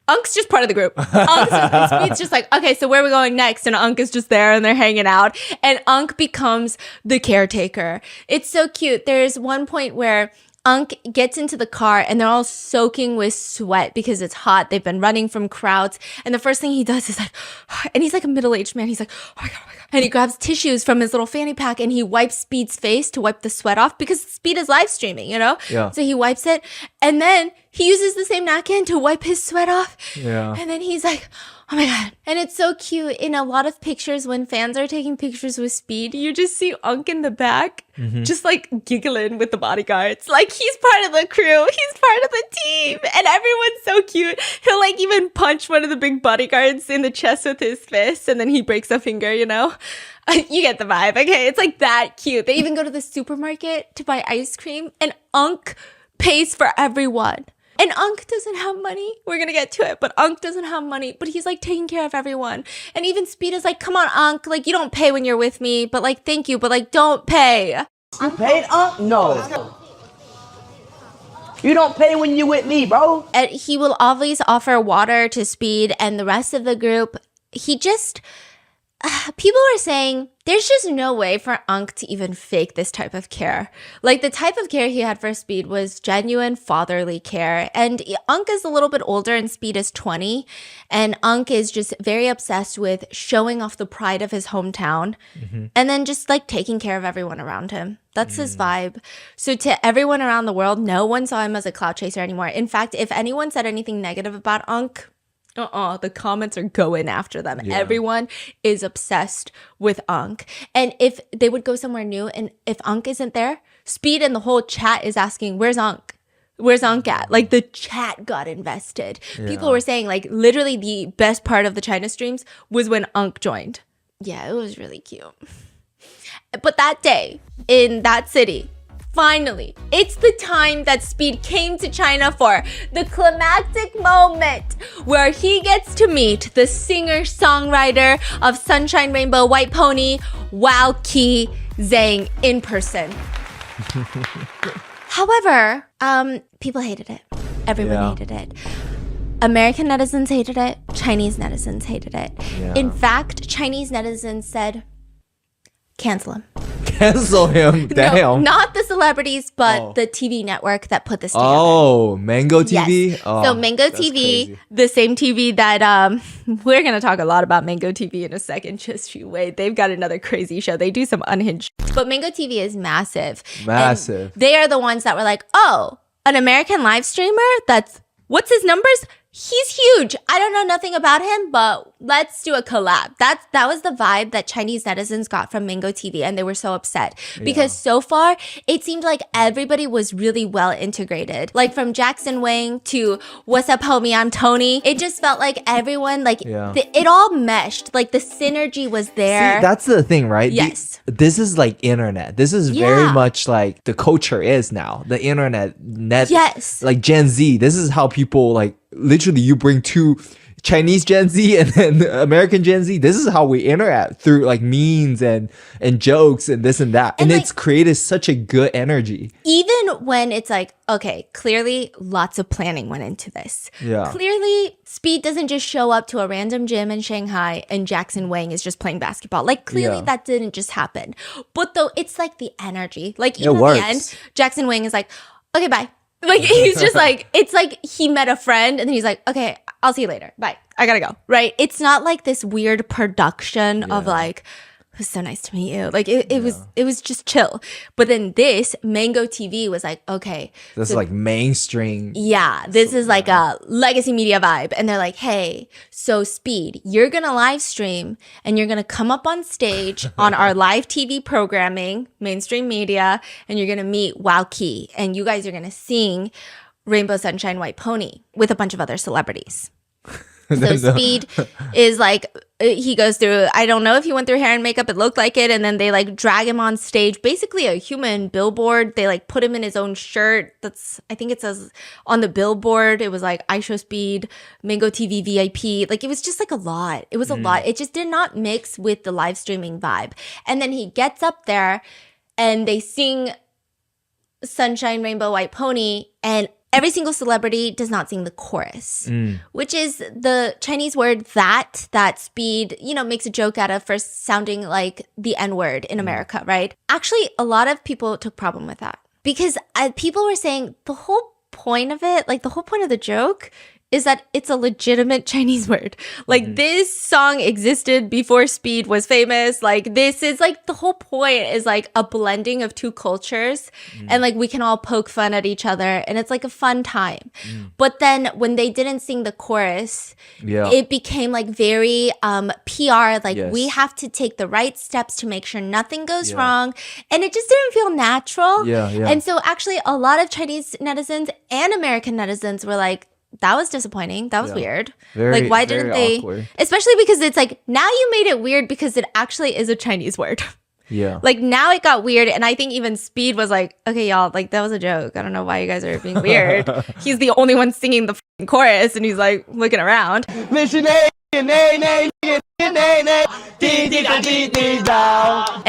Unc's just part of the group. Speed's just like, okay, so where are we going next? And Unc is just there and they're hanging out. And Unc becomes the caretaker. It's so cute. There's one point where Unc gets into the car and they're all soaking with sweat because it's hot. They've been running from crowds. And the first thing he does is like, and he's like a middle-aged man. He's like, oh my God, oh my God. And he grabs tissues from his little fanny pack and he wipes Speed's face to wipe the sweat off because Speed is live streaming, you know? Yeah. So he wipes it and then he uses the same napkin to wipe his sweat off. Yeah. And then he's like, oh my God. And it's so cute. In a lot of pictures, when fans are taking pictures with Speed, you just see Unc in the back, just like giggling with the bodyguards. Like he's part of the crew. He's part of the team. And everyone's so cute. He'll like even punch one of the big bodyguards in the chest with his fist and then he breaks a finger, you know? You get the vibe, okay? It's like that cute. They even go to the supermarket to buy ice cream and Unc pays for everyone. And Unc doesn't have money. We're going to get to it, but Unc doesn't have money, but he's like taking care of everyone. And even Speed is like, come on, Unc, like you don't pay when you're with me, but like, thank you, but like, don't pay. You paid, Unc? No. You don't pay when you with me, bro. And he will always offer water to Speed and the rest of the group. He just, people are saying there's just no way for Unc to even fake this type of care. Like the type of care he had for Speed was genuine fatherly care. And Unc is a little bit older and Speed is 20. And Unc is just very obsessed with showing off the pride of his hometown and then just like taking care of everyone around him. That's his vibe. So to everyone around the world, no one saw him as a clout chaser anymore. In fact, if anyone said anything negative about Unc, the comments are going after them. Yeah. Everyone is obsessed with Unc. And if they would go somewhere new and if Unc isn't there, Speed and the whole chat is asking, where's Unc? Where's Unc at? Like the chat got invested. Yeah. People were saying like literally the best part of the China streams was when Unc joined. Yeah, it was really cute. But that day in that city, finally, it's the time that Speed came to China for, the climactic moment where he gets to meet the singer-songwriter of Sunshine Rainbow White Pony, Wow Ki Zhang, in person. However, people hated it. Everyone hated it. American netizens hated it. Chinese netizens hated it. Yeah. In fact, Chinese netizens said, cancel him. Cancel him? Damn. No, not the celebrities, but the TV network that put this together. Oh, Mango TV? Yes. So Mango TV, crazy. The same TV that we're going to talk a lot about Mango TV in a second. Just you wait. They've got another crazy show. They do some unhinged. But Mango TV is massive. Massive. And they are the ones that were like, oh, an American live streamer that's, what's his numbers? He's huge. I don't know nothing about him, but let's do a collab. That was the vibe that Chinese netizens got from Mango TV, and they were so upset because so far it seemed like everybody was really well integrated. Like from Jackson Wang to What's Up Homie, I'm Tony. It just felt like everyone, like it all meshed. Like the synergy was there. See, that's the thing, right? Yes. This is like internet. This is very much like the culture is now. The internet, like Gen Z. This is how people like. Literally, you bring two Chinese Gen Z and then American Gen Z. This is how we interact through like memes and jokes and this and that. And it's created such a good energy. Even when it's like, okay, clearly lots of planning went into this. Yeah. Clearly, Speed doesn't just show up to a random gym in Shanghai and Jackson Wang is just playing basketball. Like clearly that didn't just happen. But though it's like the energy. Like even at the end, Jackson Wang is like, okay, bye. Like, he's just like, it's like he met a friend and then he's like, okay, I'll see you later. Bye. I gotta go. Right? It's not like this weird production of like it was so nice to meet you. Like it was just chill. But then this Mango TV was like, okay, This is like mainstream. yeah, this is like a legacy media vibe. And they're like, hey, so Speed, you're going to live stream and you're going to come up on stage on our live TV programming, mainstream media, and you're going to meet Wow Key. And you guys are going to sing Rainbow Sunshine White Pony with a bunch of other celebrities. So Speed is like, he goes through, I don't know if he went through hair and makeup, it looked like it, and then they like drag him on stage, basically a human billboard. They like put him in his own shirt. That's, I think it says on the billboard, it was like I Show Speed, Mango TV VIP. Like it was just like a lot. It was a lot. It just did not mix with the live streaming vibe. And then he gets up there and they sing Sunshine Rainbow White Pony, and every single celebrity does not sing the chorus, which is the Chinese word that Speed, makes a joke out of for sounding like the N-word in America, right? Actually, a lot of people took problem with that because people were saying the whole point of it, like the whole point of the joke is that it's a legitimate Chinese word. Like this song existed before Speed was famous. Like this is like the whole point is like a blending of two cultures and like we can all poke fun at each other and it's like a fun time. But then when they didn't sing the chorus, it became like very PR, like we have to take the right steps to make sure nothing goes wrong. And it just didn't feel natural. And so actually a lot of Chinese netizens and American netizens were like, that was disappointing. That was weird. Like, why didn't they? Awkward. Especially because it's like, now you made it weird because it actually is a Chinese word. Yeah. Like, now it got weird. And I think even Speed was like, okay, y'all, like, that was a joke. I don't know why you guys are being weird. He's the only one singing the chorus and he's like looking around. And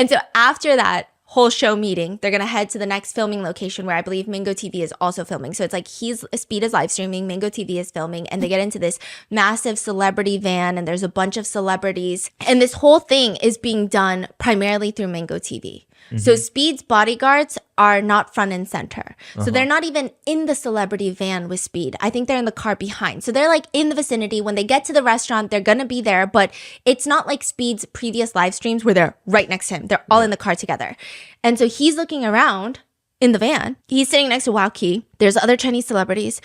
so after that whole show meeting, they're gonna head to the next filming location where I believe Mango TV is also filming. So it's like Speed is live streaming, Mango TV is filming, and they get into this massive celebrity van and there's a bunch of celebrities. And this whole thing is being done primarily through Mango TV. So Speed's bodyguards are not front and center. So they're not even in the celebrity van with Speed. I think they're in the car behind. So they're like in the vicinity. When they get to the restaurant, they're going to be there. But it's not like Speed's previous live streams where they're right next to him. They're all in the car together. And so he's looking around in the van. He's sitting next to Wow Key. There's other Chinese celebrities.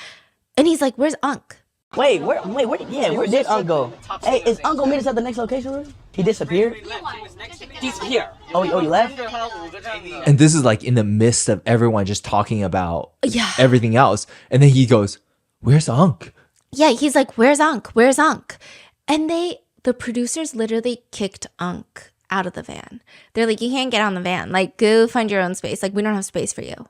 And he's like, where's Unk? Where did Unc go? Hey, is Unc gonna meet us at the next location room? He disappeared? Disappear. Oh, he left? And this is like in the midst of everyone just talking about everything else. And then he goes, where's Unc? Yeah, he's like, where's Unc? Where's Unc? And the producers literally kicked Unc out of the van. They're like, you can't get on the van. Like, go find your own space. Like, we don't have space for you.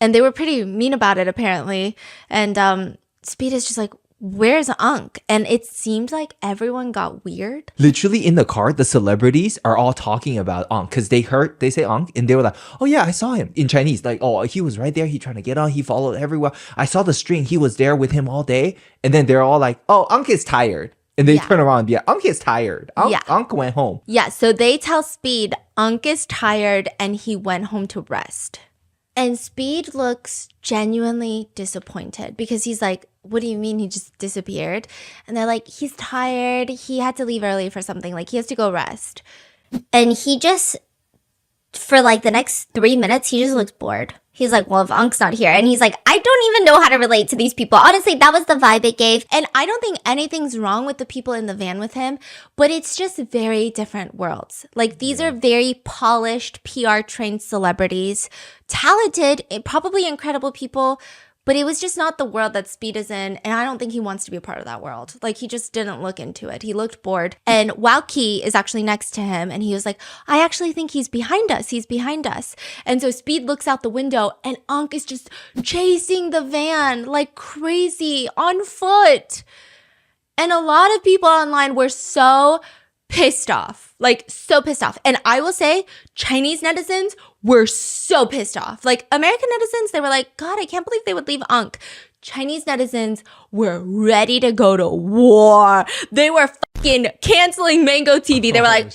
And they were pretty mean about it, apparently. And Speed is just like, where's Unc? And it seemed like everyone got weird. Literally in the car, the celebrities are all talking about Unc because they say Unc and they were like, oh yeah, I saw him in Chinese. Like, oh, he was right there. He trying to get on. He followed everywhere. I saw the string. He was there with him all day. And then they're all like, oh, Unc is tired. And they turn around and be like, Unc is tired. Unc went home. Yeah, so they tell Speed, Unc is tired and he went home to rest. And Speed looks genuinely disappointed because he's like, what do you mean he just disappeared? And they're like, he's tired. He had to leave early for something. Like, he has to go rest. And he just, for like the next 3 minutes, he just looks bored. He's like, well, if Unc's not here. And he's like, I don't even know how to relate to these people. Honestly, that was the vibe it gave. And I don't think anything's wrong with the people in the van with him, but it's just very different worlds. Like, these are very polished, PR-trained celebrities, talented, probably incredible people, but it was just not the world that Speed is in, and I don't think he wants to be a part of that world. Like, he just didn't look into it. He looked bored. And Wow Key is actually next to him, and he was like, I actually think he's behind us. He's behind us. And so Speed looks out the window, and Unc is just chasing the van like crazy on foot. And a lot of people online were so pissed off, like so pissed off. And I will say, Chinese netizens were so pissed off. Like, American netizens, they were like, God, I can't believe they would leave Unc. Chinese netizens were ready to go to war. They were fucking canceling Mango TV. They were like,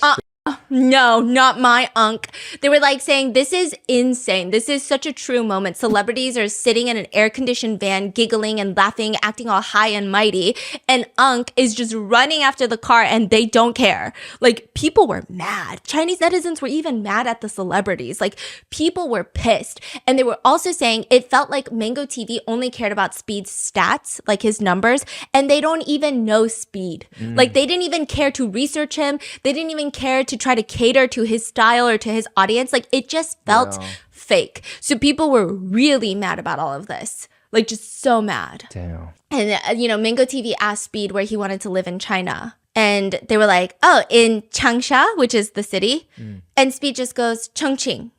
No, not my unk. They were like saying, this is insane. This is such a true moment. Celebrities are sitting in an air-conditioned van, giggling and laughing, acting all high and mighty. And unk is just running after the car and they don't care. Like, people were mad. Chinese netizens were even mad at the celebrities. Like, people were pissed. And they were also saying it felt like Mango TV only cared about Speed's stats, like his numbers, and they don't even know Speed. Like, they didn't even care to research him. They didn't even care to try to cater to his style or to his audience. Like, it just felt fake. So people were really mad about all of this. Like, just so mad. Damn. And, Mango TV asked Speed where he wanted to live in China. And they were like, oh, in Changsha, which is the city. And Speed just goes, Chongqing.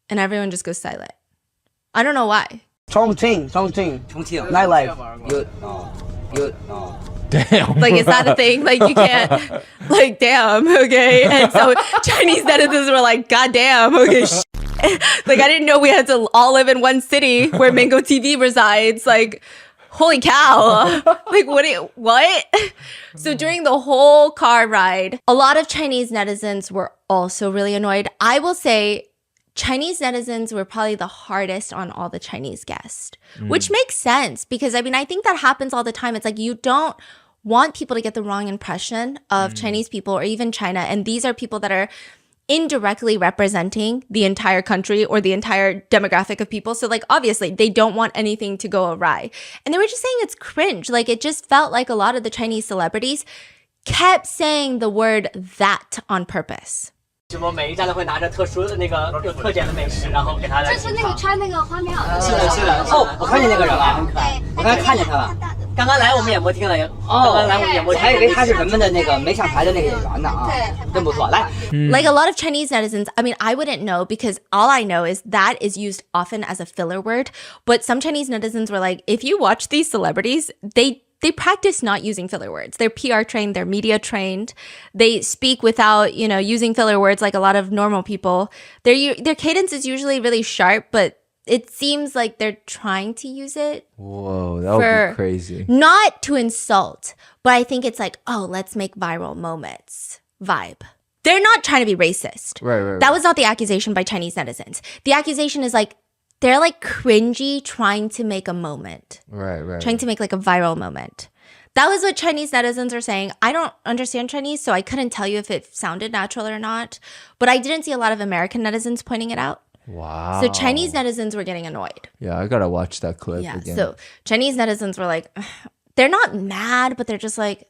And everyone just goes silent. I don't know why. Chongqing. Nightlife. Damn. Like, is that a thing? Like, you can't, like, damn, okay? And so Chinese netizens were like, God damn, okay, like, I didn't know we had to all live in one city where Mango TV resides. Like, holy cow. Like, what? So during the whole car ride, a lot of Chinese netizens were also really annoyed. I will say, Chinese netizens were probably the hardest on all the Chinese guests, which makes sense because, I mean, I think that happens all the time. It's like you don't want people to get the wrong impression of Chinese people or even China. And these are people that are indirectly representing the entire country or the entire demographic of people. So, like, obviously, they don't want anything to go awry. And they were just saying it's cringe. Like, it just felt like a lot of the Chinese celebrities kept saying the word that on purpose. 什么每一站都会拿着特殊的那个有特点的美食，然后给他来。这是那个穿那个花棉袄。是的，是的。哦，我看见那个人了，很可爱。我刚才看见他了。刚刚来我们演播厅了，刚刚来我们演播厅，我还以为他是人们的那个没上台的那个演员呢啊，真不错。来。Like a lot of Chinese netizens, I mean, I wouldn't know because all I know is that is used often as a filler word. But some Chinese netizens were like, if you watch these celebrities, they practice not using filler words. They're PR trained, they're media trained. They speak without, using filler words like a lot of normal people. Their cadence is usually really sharp, but it seems like they're trying to use it. Whoa, that would be crazy. Not to insult, but I think it's like, oh, let's make viral moments vibe. They're not trying to be racist. Right. That was not the accusation by Chinese netizens. The accusation is like, they're like cringy trying to make a moment. Right. Trying to make like a viral moment. That was what Chinese netizens are saying. I don't understand Chinese, so I couldn't tell you if it sounded natural or not. But I didn't see a lot of American netizens pointing it out. Wow. So Chinese netizens were getting annoyed. Yeah, I gotta watch that clip again. So Chinese netizens were like, they're not mad, but they're just like,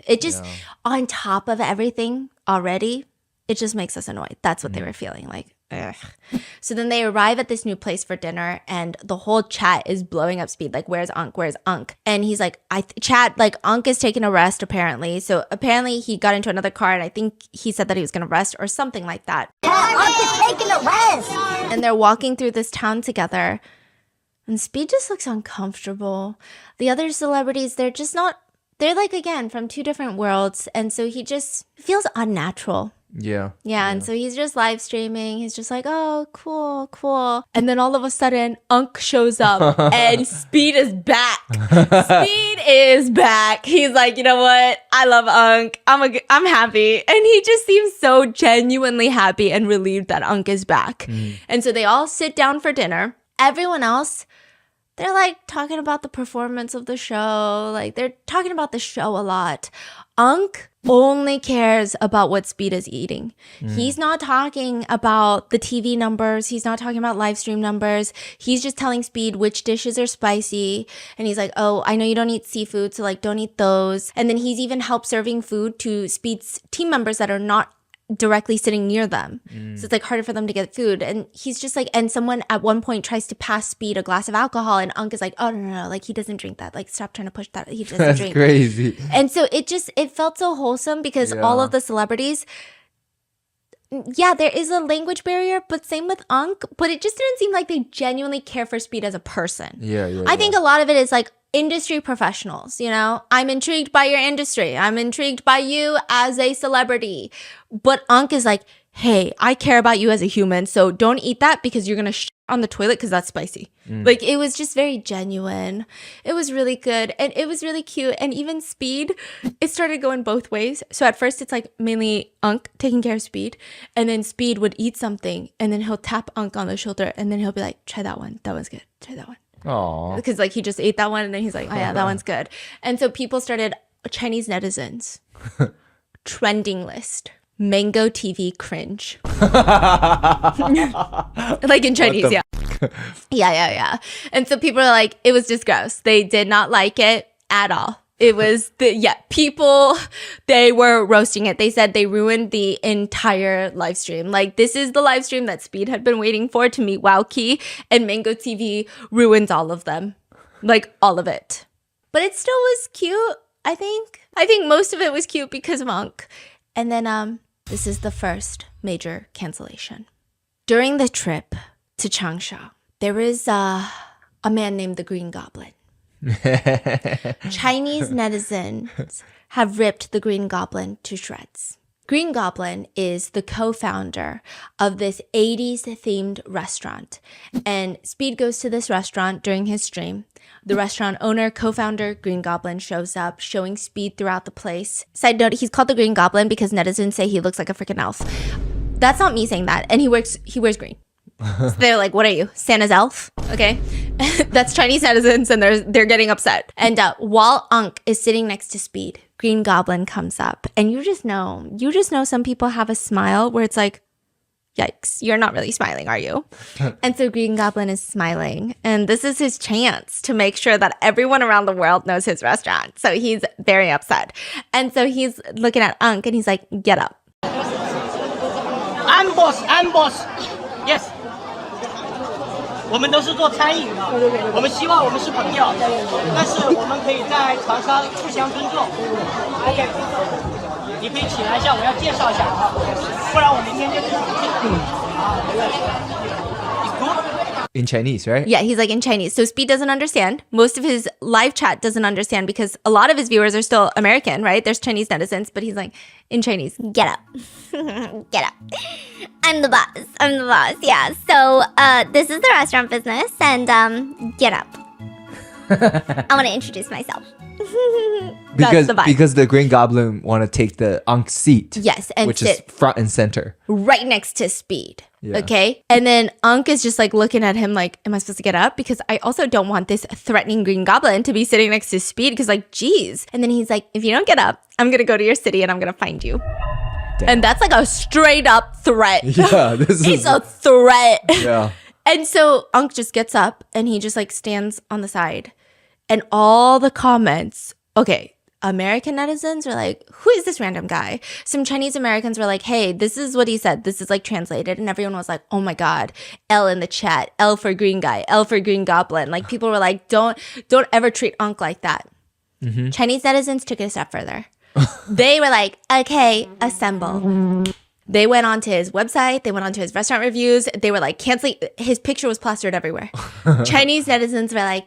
it just, on top of everything already, it just makes us annoyed. That's what they were feeling like. Ugh. So then they arrive at this new place for dinner and the whole chat is blowing up Speed. Like, where's Unk? Where's Unk? And he's like, Unk is taking a rest apparently. So apparently he got into another car and I think he said that he was going to rest or something like that. Unk is taking a rest. And they're walking through this town together and Speed just looks uncomfortable. The other celebrities, they're like, again, from two different worlds. And so he just feels unnatural. Yeah. And so he's just live streaming. He's just like, oh, cool. And then all of a sudden, Unk shows up and Speed is back. Speed is back. He's like, you know what? I love Unk. I'm happy. And he just seems so genuinely happy and relieved that Unk is back. And so they all sit down for dinner. Everyone else, they're like talking about the performance of the show. Like they're talking about the show a lot. Unk only cares about what Speed is eating. He's not talking about the TV numbers. He's not talking about live stream numbers. He's just telling Speed which dishes are spicy. And he's like, oh, I know you don't eat seafood, so like don't eat those. And then he's even helped serving food to Speed's team members that are not directly sitting near them. So it's like harder for them to get food. And he's just like, and someone at one point tries to pass Speed a glass of alcohol and Unk is like, oh no, like he doesn't drink that. Like stop trying to push that. He doesn't That's drink. crazy. And so it felt so wholesome because all of the celebrities, there is a language barrier, but same with Unk, but it just didn't seem like they genuinely care for Speed as a person. I think a lot of it is like industry professionals, I'm intrigued by your industry. I'm intrigued by you as a celebrity. But Unk is like, hey, I care about you as a human, so don't eat that because you're gonna on the toilet because that's spicy. Like, it was just very genuine. It was really good and it was really cute. And even Speed, it started going both ways. So at first it's like mainly Unk taking care of Speed, and then Speed would eat something and then he'll tap Unk on the shoulder and then he'll be like, try that one, that one's good, try that one. Aww. Because like he just ate that one and then he's like, oh yeah, that one's good. And so people started, Chinese netizens, trending list, Mango TV cringe. Like in Chinese, yeah. Yeah. And so people are like, it was just gross. They did not like it at all. It was people, they were roasting it. They said they ruined the entire live stream. Like, this is the live stream that Speed had been waiting for to meet Wowkey, and Mango TV ruins all of them. Like, all of it. But it still was cute, I think. I think most of it was cute because of Unk. And then this is the first major cancellation. During the trip to Changsha, there was a man named the Green Goblin. Chinese netizens have ripped the Green Goblin to shreds. Green Goblin is the co-founder of this 80s themed restaurant. And Speed goes to this restaurant during his stream. The restaurant owner, co-founder, Green Goblin, shows up, showing Speed throughout the place. Side note, he's called the Green Goblin because netizens say he looks like a freaking elf. That's not me saying that. And he wears green. So they're like, what are you, Santa's elf? Okay. That's Chinese netizens and they're getting upset. And while Unk is sitting next to Speed, Green Goblin comes up and you just know some people have a smile where it's like, yikes, you're not really smiling, are you? And so Green Goblin is smiling. And this is his chance to make sure that everyone around the world knows his restaurant. So he's very upset. And so he's looking at Unk and he's like, get up. Amboss. Yes. 我们都是做餐饮的，我们希望我们是朋友，但是我们可以在床上互相尊重。OK， 你可以起来一下，我要介绍一下啊，不然我明天就不In Chinese, right? Yeah, he's like in Chinese. So Speed doesn't understand. Most of his live chat doesn't understand because a lot of his viewers are still American, right? There's Chinese netizens, but he's like in Chinese. Get up. Get up. I'm the boss. Yeah. So this is the restaurant business and get up. I want to introduce myself. Because the Green Goblin want to take the Unk seat. Yes, and which is front and center. Right next to Speed. Yeah. Okay? And then Unk is just like looking at him like, am I supposed to get up? Because I also don't want this threatening Green Goblin to be sitting next to Speed because like, geez. And then he's like, if you don't get up, I'm going to go to your city and I'm going to find you. Damn. And that's like a straight up threat. Yeah, it's a threat. Yeah. And so Unk just gets up and he just like stands on the side. And all the comments, okay, American netizens are like, who is this random guy? Some Chinese Americans were like, hey, this is what he said. This is like translated. And everyone was like, oh my God, L in the chat, L for green guy, L for Green Goblin. Like people were like, don't ever treat Unk like that. Mm-hmm. Chinese netizens took it a step further. They were like, okay, assemble. They went onto his website. They went onto his restaurant reviews. They were like canceling. His picture was plastered everywhere. Chinese netizens were like,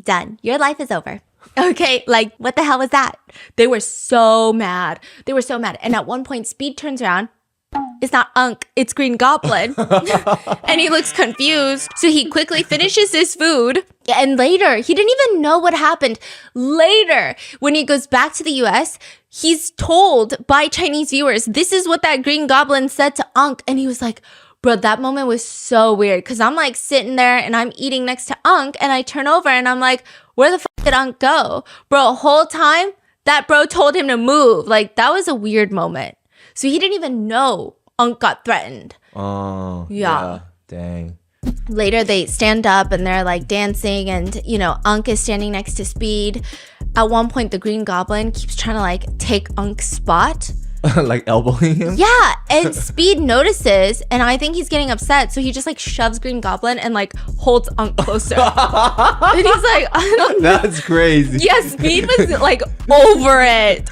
done. Your life is over. Okay, like what the hell was that? They were so mad. And at one point, Speed turns around. It's not Unk, it's Green Goblin. And he looks confused. So he quickly finishes his food. And later, he didn't even know what happened. Later, when he goes back to the US, he's told by Chinese viewers, this is what that Green Goblin said to Unk. And he was like, bro, that moment was so weird. Because I'm like sitting there and I'm eating next to Unk. And I turn over and I'm like, where the fuck did Unk go? Bro, whole time, that bro told him to move. Like, that was a weird moment. So he didn't even know Unk got threatened. Oh, yeah. Dang. Later, they stand up and they're like dancing and, you know, Unk is standing next to Speed. At one point, the Green Goblin keeps trying to like take Unk's spot. Like elbowing him? Yeah, and Speed notices, and I think he's getting upset, so he just like shoves Green Goblin and like holds Unk closer. And he's like, I don't know. That's crazy. Yeah, Speed was like over it.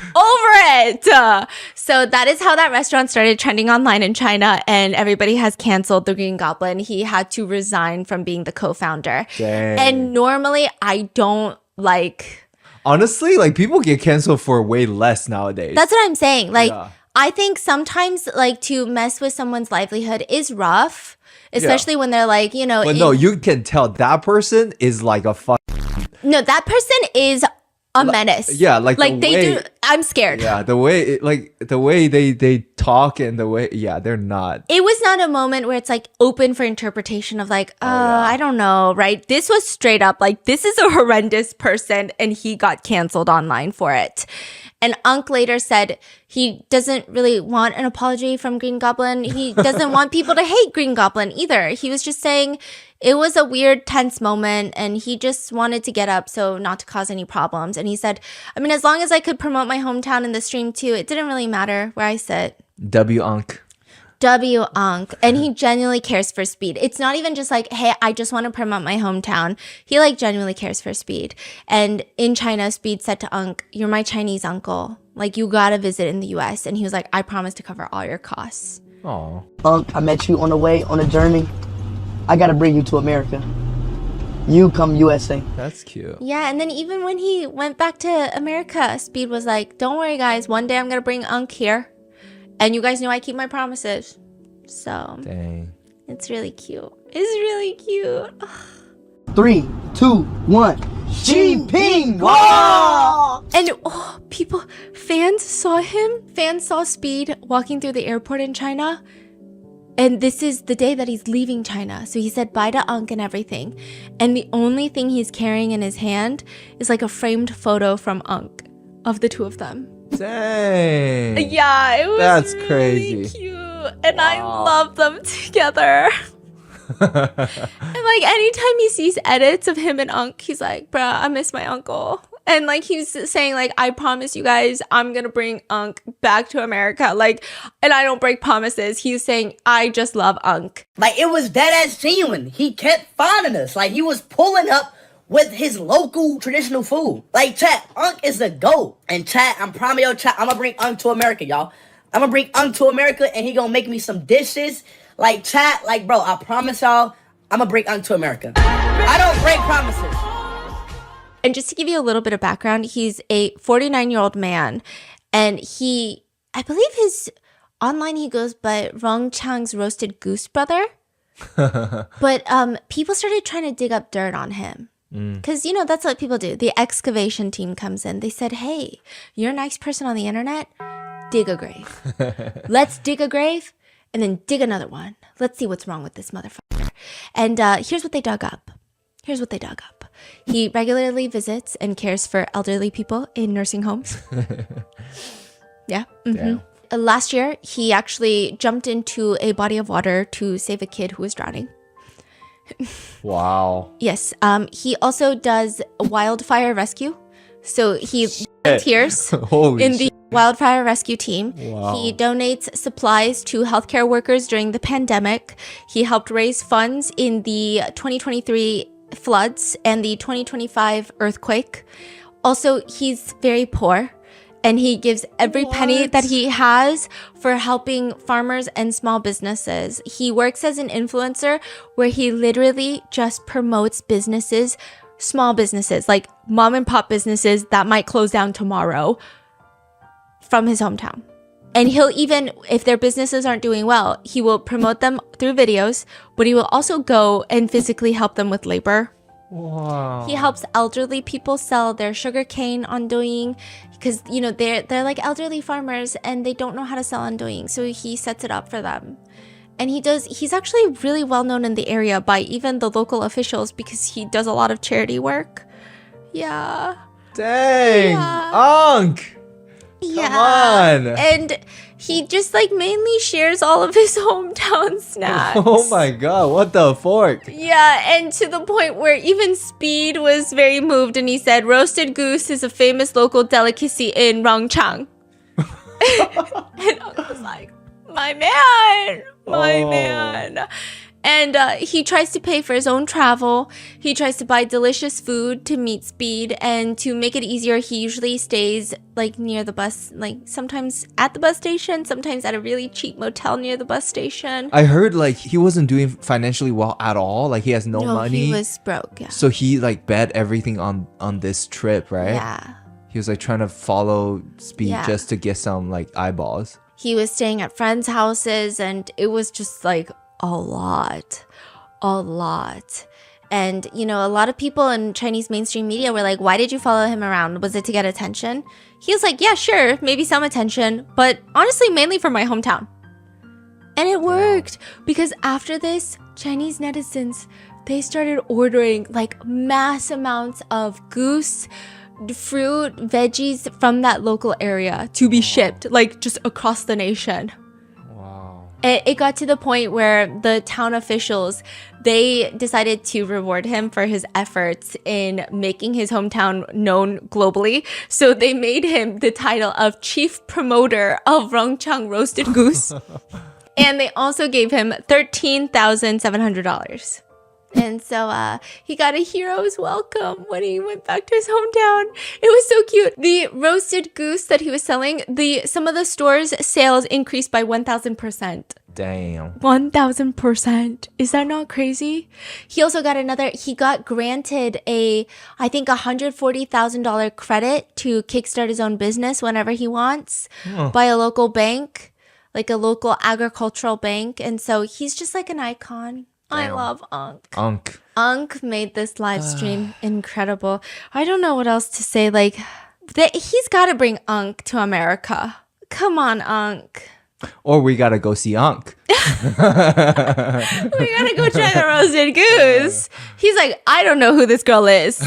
So that is how that restaurant started trending online in China, and everybody has canceled the Green Goblin. He had to resign from being the co-founder. Dang. And normally I don't like... Honestly, like people get canceled for way less nowadays. That's what I'm saying. Like, I think sometimes like to mess with someone's livelihood is rough, especially when they're like, you know. But no, you can tell that person is like a fuck. No, that person is a menace. Yeah, like they way, do. I'm scared. Yeah, the way they talk and the way they're not. It was not a moment where it's like open for interpretation of like, I don't know, right? This was straight up like, this is a horrendous person and he got canceled online for it. And Unk later said he doesn't really want an apology from Green Goblin. He doesn't want people to hate Green Goblin either. He was just saying it was a weird, tense moment and he just wanted to get up so not to cause any problems. And he said, I mean, as long as I could promote my hometown in the stream too, it didn't really matter where I sit. Unk. Unk. And he genuinely cares for Speed. It's not even just like, hey, I just want to promote my hometown. He like genuinely cares for Speed. And in China, Speed said to Unk, you're my Chinese uncle. Like, you gotta visit in the US. And he was like, I promise to cover all your costs. Oh. Unk, I met you on the way, on a journey. I gotta bring you to America. You come USA. That's cute. Yeah, and then even when he went back to America, Speed was like, don't worry, guys. One day I'm gonna bring Unk here. And you guys know I keep my promises. So, dang. It's really cute. It's really cute. 3, 2, 1. Jinping! And fans saw him. Fans saw Speed walking through the airport in China. And this is the day that he's leaving China. So he said bye to Unk and everything. And the only thing he's carrying in his hand is like a framed photo from Unk of the two of them. Dang. Yeah, it was That's really crazy. cute. And I love them together. And like anytime he sees edits of him and Unk, he's like, bruh, I miss my uncle. And like he's saying like, I promise you guys, I'm gonna bring Unk back to America. Like, and I don't break promises. He's saying, I just love Unk. Like, it was dead ass genuine. He kept finding us. Like, he was pulling up with his local traditional food. Like, chat, Unk is the GOAT. And chat, I'm promise yo, chat, I'm gonna bring Unk to America, y'all. I'm gonna bring Unk to America and he gonna make me some dishes. Like, chat, like, bro, I promise y'all, I'm gonna bring Unk to America. I don't break promises. And just to give you a little bit of background, he's a 49-year-old man. And I believe online he goes by Rong Chang's Roasted Goose Brother. But people started trying to dig up dirt on him. Because, you know, that's what people do. The excavation team comes in. They said, hey, you're a nice person on the internet. Dig a grave. Let's dig a grave and then dig another one. Let's see what's wrong with this motherfucker. And here's what they dug up. He regularly visits and cares for elderly people in nursing homes. Yeah. Mm-hmm. Last year, he actually jumped into a body of water to save a kid who was drowning. Wow. Yes. He also does wildfire rescue. So he volunteers in the wildfire rescue team. Wow. He donates supplies to healthcare workers during the pandemic. He helped raise funds in the 2023 floods and the 2025 earthquake. Also, he's very poor. And he gives every penny that he has for helping farmers and small businesses. He works as an influencer where he literally just promotes businesses, small businesses, like mom and pop businesses that might close down tomorrow from his hometown. And he'll even, if their businesses aren't doing well, he will promote them through videos, but he will also go and physically help them with labor. Wow. He helps elderly people sell their sugarcane on Douyin because, you know, they're like elderly farmers and they don't know how to sell on Douyin. So he sets it up for them. And he's actually really well known in the area by even the local officials because he does a lot of charity work. Yeah. Dang. Yeah. Unk. Yeah. Come on. And he just like mainly shares all of his hometown snacks. Oh my god, what the fork? Yeah, and to the point where even Speed was very moved and he said, roasted goose is a famous local delicacy in Rongchang. And I was like, my man. And he tries to pay for his own travel. He tries to buy delicious food to meet Speed. And to make it easier, he usually stays like near the bus, like sometimes at the bus station, sometimes at a really cheap motel near the bus station. I heard like he wasn't doing financially well at all. Like he has no money. He was broke, yeah. So he like bet everything on this trip, right? Yeah. He was like trying to follow Speed just to get some like eyeballs. He was staying at friends' houses, and it was just like a lot. And, you know, a lot of people in Chinese mainstream media were like, why did you follow him around? Was it to get attention? He was like, yeah, sure, maybe some attention, but honestly, mainly for my hometown. And it worked, because after this, Chinese netizens, they started ordering like mass amounts of goose, fruit, veggies from that local area to be shipped, like just across the nation. It got to the point where the town officials, they decided to reward him for his efforts in making his hometown known globally. So they made him the title of Chief Promoter of Rongchang Roasted Goose. And they also gave him $13,700. And so he got a hero's welcome when he went back to his hometown. It was so cute. The roasted goose that he was selling, some of the stores' sales increased by 1,000%. Damn. 1,000%. Is that not crazy? He also got he got granted I think $140,000 credit to kickstart his own business whenever he wants by a local bank, like a local agricultural bank. And so he's just like an icon. Damn. I love Unk. Unk made this live stream incredible. I don't know what else to say. Like, he's got to bring Unk to America. Come on, Unk. Or we got to go see Unk. We got to go try the roasted goose. He's like, I don't know who this girl is.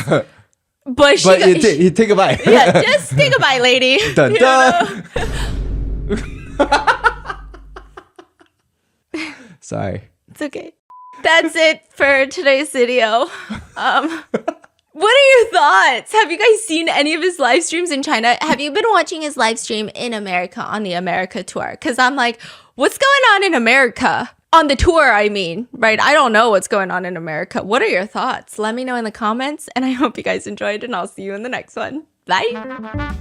But take a bite. Yeah, just take a bite, lady. Dun, dun. Sorry. It's okay. That's it for today's video. What are your thoughts? Have you guys seen any of his live streams in China? Have you been watching his live stream in America on the America tour? Because I'm like, what's going on in America? On the tour, I mean, right? I don't know what's going on in America. What are your thoughts? Let me know in the comments, and I hope you guys enjoyed, and I'll see you in the next one. Bye.